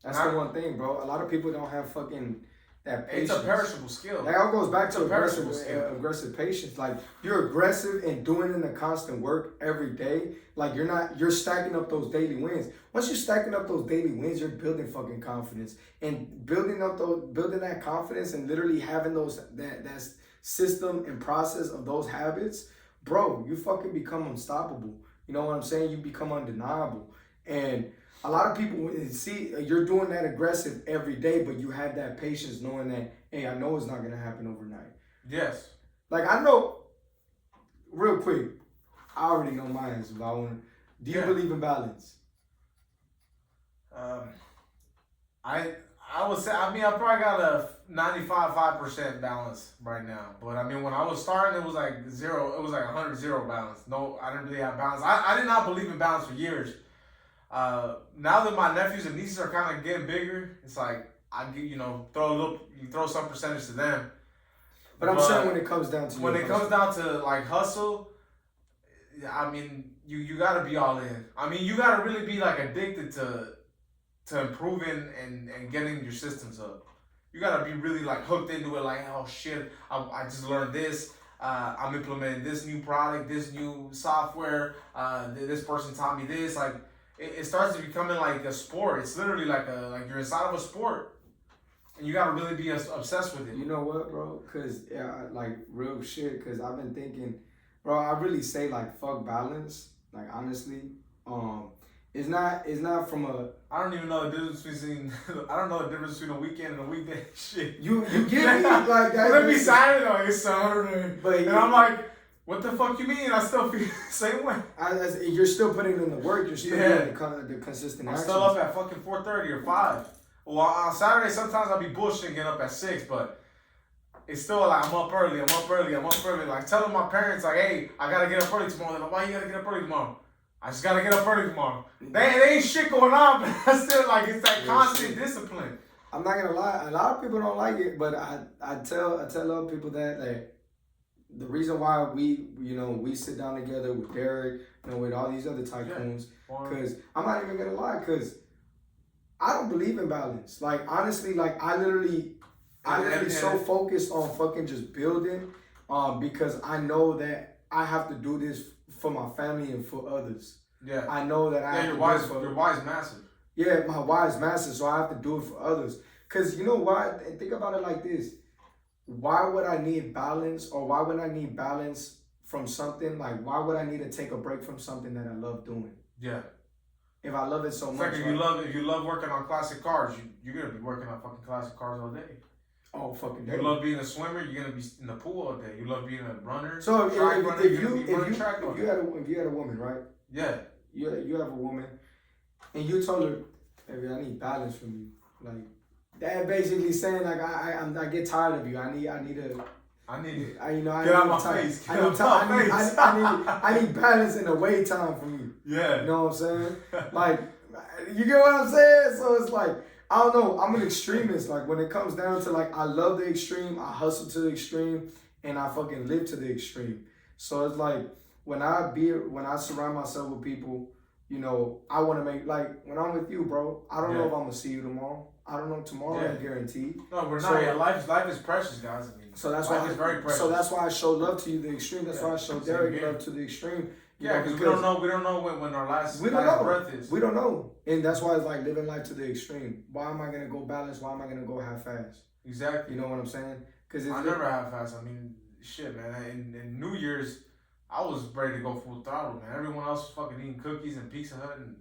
That's the one thing, bro. A lot of people don't have fucking that patience. It's a perishable skill. That all goes back to aggressive patience. Like, you're aggressive and doing in the constant work every day. Like, you're stacking up those daily wins. Once you're stacking up those daily wins, you're building fucking confidence. And building that confidence and literally having that system and process of those habits, bro, you fucking become unstoppable. You know what I'm saying? You become undeniable. And a lot of people see you're doing that aggressive every day, but you have that patience knowing that, hey, I know it's not going to happen overnight. Yes. Like, I know, real quick, I already know my answer, but do you believe in balance? I would say, I probably got a 95.5% balance right now. But I mean, when I was starting, it was like zero. It was like 100-0 balance. No, I didn't really have balance. I did not believe in balance for years. Now that my nephews and nieces are kind of getting bigger, it's like I give, throw some percentage to them. But I'm saying when it comes down to like hustle, I mean, you gotta be all in. I mean, you gotta really be like addicted to improving and getting your systems up. You gotta be really like hooked into it. Like, oh shit, I just learned this. I'm implementing this new product, this new software. This person taught me this. Like, it starts to becoming like a sport. It's literally like you're inside of a sport. And you gotta really be obsessed with it. You know what, bro? Cause like real shit. Cause I've been thinking, bro. I really say like fuck balance. Like honestly, it's not from a. I don't even know the difference between. I don't know the difference between a weekend and a weekday. Shit. You get me like that. Let me Saturday though. It's Saturday, but and I'm like, what the fuck you mean? I still feel the same way. You're still putting in the work. You're still doing the consistent. I'm actions. still up at fucking 4:30 or 5. Well, on Saturday, sometimes I'll be bullshitting getting up at 6, but it's still like, I'm up early. Like, telling my parents, like, hey, I gotta get up early tomorrow. They're like, why you gotta get up early tomorrow? I just gotta get up early tomorrow. They ain't shit going on, but that's still like, it's that constant discipline. I'm not gonna lie, a lot of people don't like it, but I tell other people that, like, the reason why we sit down together with Derek, with all these other tycoons, because I'm not even gonna lie, because I don't believe in balance. Like, honestly, like, I literally so focused on fucking just building, because I know that I have to do this for my family and for others. Yeah. I know that I have your to why's, do it for, your why's massive. Yeah, my why is massive, so I have to do it for others. Because you know why? And think about it like this. Why would I need balance, or why would I need balance from something? Like, why would I need to take a break from something that I love doing? Yeah. If I love it so much. Like if you love working on classic cars, you're gonna be working on fucking classic cars all day. Oh, fucking day. You love being a swimmer, you're gonna be in the pool all day. You love being a runner. So if you had a woman, right? Yeah. You have a woman, and you told her, "Baby, I need balance from you." Like, that basically saying like I get tired of you. I need get out of my face. I need balance in away time from you. Yeah. You know what I'm saying? Like, you get what I'm saying? So it's like, I don't know. I'm an extremist. Like, when it comes down to, like, I love the extreme, I hustle to the extreme, and I fucking live to the extreme. So it's like, when I surround myself with people, I want to make, like, when I'm with you, bro, I don't know if I'm going to see you tomorrow. I don't know tomorrow, ain't guaranteed. No, we're not. Yeah, life is precious, guys. I mean, so that's life is very precious. So that's why I show love to you the extreme. That's why I show Derek love to the extreme. Because we don't know when our last breath is. We don't know. And that's why it's like living life to the extreme. Why am I going to go balance? Why am I going to go half-fast? Exactly. You know what I'm saying? Because I never half-fast. I mean, shit, man. In New Year's, I was ready to go full throttle, man. Everyone else was fucking eating cookies and Pizza Hut and...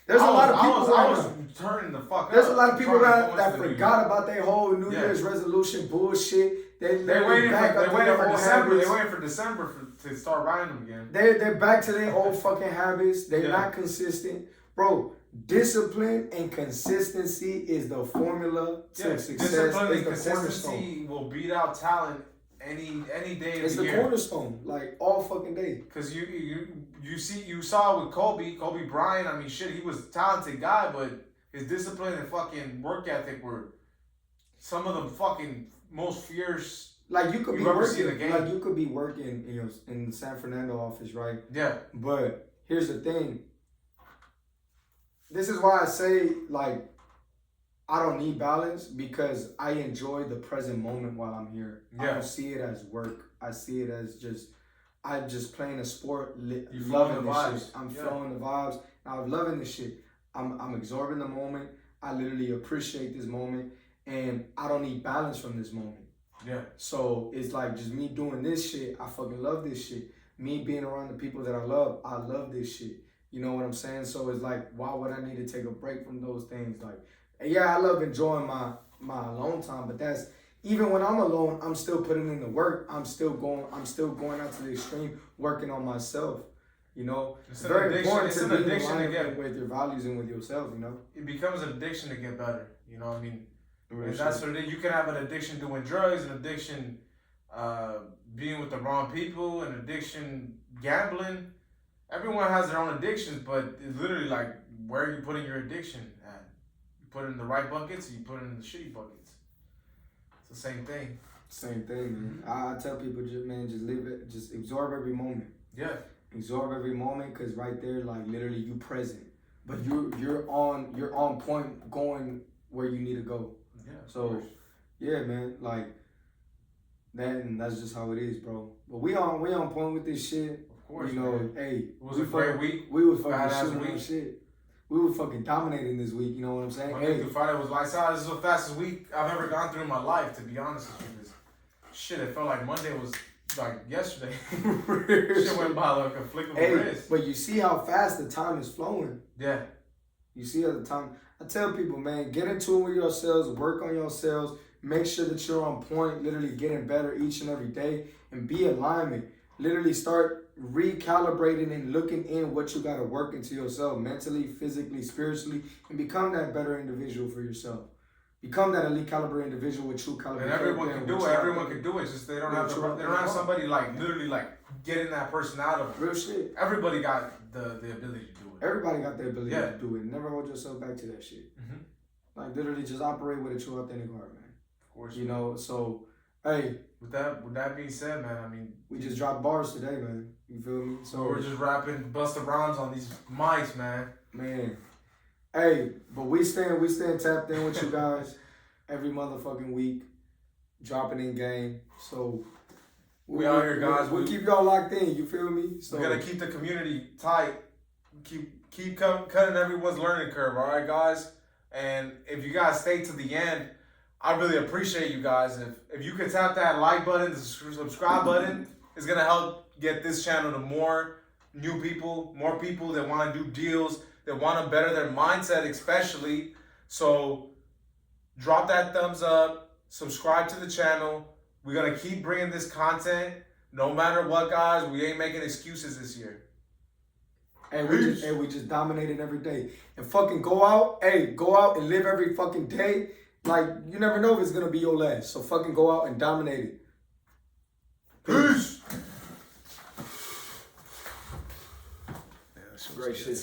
There's a lot of people. I was turning the fuck up. There's a lot of people that forgot about their whole New Year's resolution bullshit. They waiting for December to start riding them again. They're back to their old fucking habits. They're not consistent, bro. Discipline and consistency is the formula to success. Discipline and consistency will beat out talent any day of the year. It's the cornerstone, like all fucking day. Cause you saw with Kobe Bryant. I mean, shit, he was a talented guy, but his discipline and fucking work ethic were some of the fucking most fierce. Like you could be working in the San Fernando office, right? Yeah. But here's the thing. This is why I say, like, I don't need balance, because I enjoy the present moment while I'm here. Yeah. I don't see it as work. I see it as I'm just playing a sport, loving this shit. I'm flowing the vibes. I'm loving this shit. I'm absorbing the moment. I literally appreciate this moment, and I don't need balance from this moment. Yeah. So it's like just me doing this shit. I fucking love this shit. Me being around the people that I love this shit. You know what I'm saying? So it's like, why would I need to take a break from those things? Like, yeah, I love enjoying my alone time, but that's, even when I'm alone, I'm still putting in the work. I'm still going out to the extreme, working on myself. It's very important to be in alignment with your values and with yourself. It becomes an addiction to get better. I mean, Real And that's shit. what it is. You can have an addiction doing drugs, an addiction being with the wrong people, an addiction gambling. Everyone has their own addictions, but it's literally like, where are you putting your addiction at? You put it in the right buckets, or you put it in the shitty buckets. It's the same thing. Same thing, man. I tell people, just live it, just absorb every moment. Yeah. Absorb every moment, cause right there, like literally, you present, but you're on point, going where you need to go. Yeah. So, yeah, man, like that, and that's just how it is, bro. But we on point with this shit. Of course. You know, man. hey, It was a great week. We were fucking Badass shooting week. on shit. We were fucking dominating this week. You know what I'm saying? Monday through Friday was lights out. This is the fastest week I've ever gone through in my life, to be honest with you. Shit, it felt like Monday was like yesterday. Shit went by like a flick of a wrist. But you see how fast the time is flowing. Yeah. You see how the time. I tell people, man, get in tune with yourselves, work on yourselves, make sure that you're on point, literally getting better each and every day, and be alignment. Literally start recalibrating and looking in what you got to work into yourself mentally, physically, spiritually, and become that better individual for yourself. Become that elite caliber individual with true caliber. And everyone can do it. Everyone can do it. Just they don't have somebody like literally like getting that person out of it. Real shit. Everybody got the ability to do it. Everybody got the ability to do it. Never hold yourself back to that shit. Mm-hmm. Like literally just operate with a true authentic heart, man. Of course. You know, so hey. With that being said, man, I mean, we just dropped bars today, man. You feel me? So we're just rapping Busta Rhymes on these mics, man. Man. Hey, but we staying tapped in with you guys every motherfucking week, dropping in game. So we out here, guys. We'll keep y'all locked in. You feel me? So we're gonna keep the community tight. Keep cutting everyone's learning curve. All right, guys. And if you guys stay to the end, I really appreciate you guys. If you could tap that like button, the subscribe button, it's gonna help get this channel to more new people, more people that want to do deals, that want to better their mindset, especially. So drop that thumbs up, subscribe to the channel. We're gonna keep bringing this content, no matter what, guys. We ain't making excuses this year. And we just dominated every day. And fucking go out and live every fucking day. Like, you never know if it's gonna be your last. So fucking go out and dominate it. Peace. Great shit.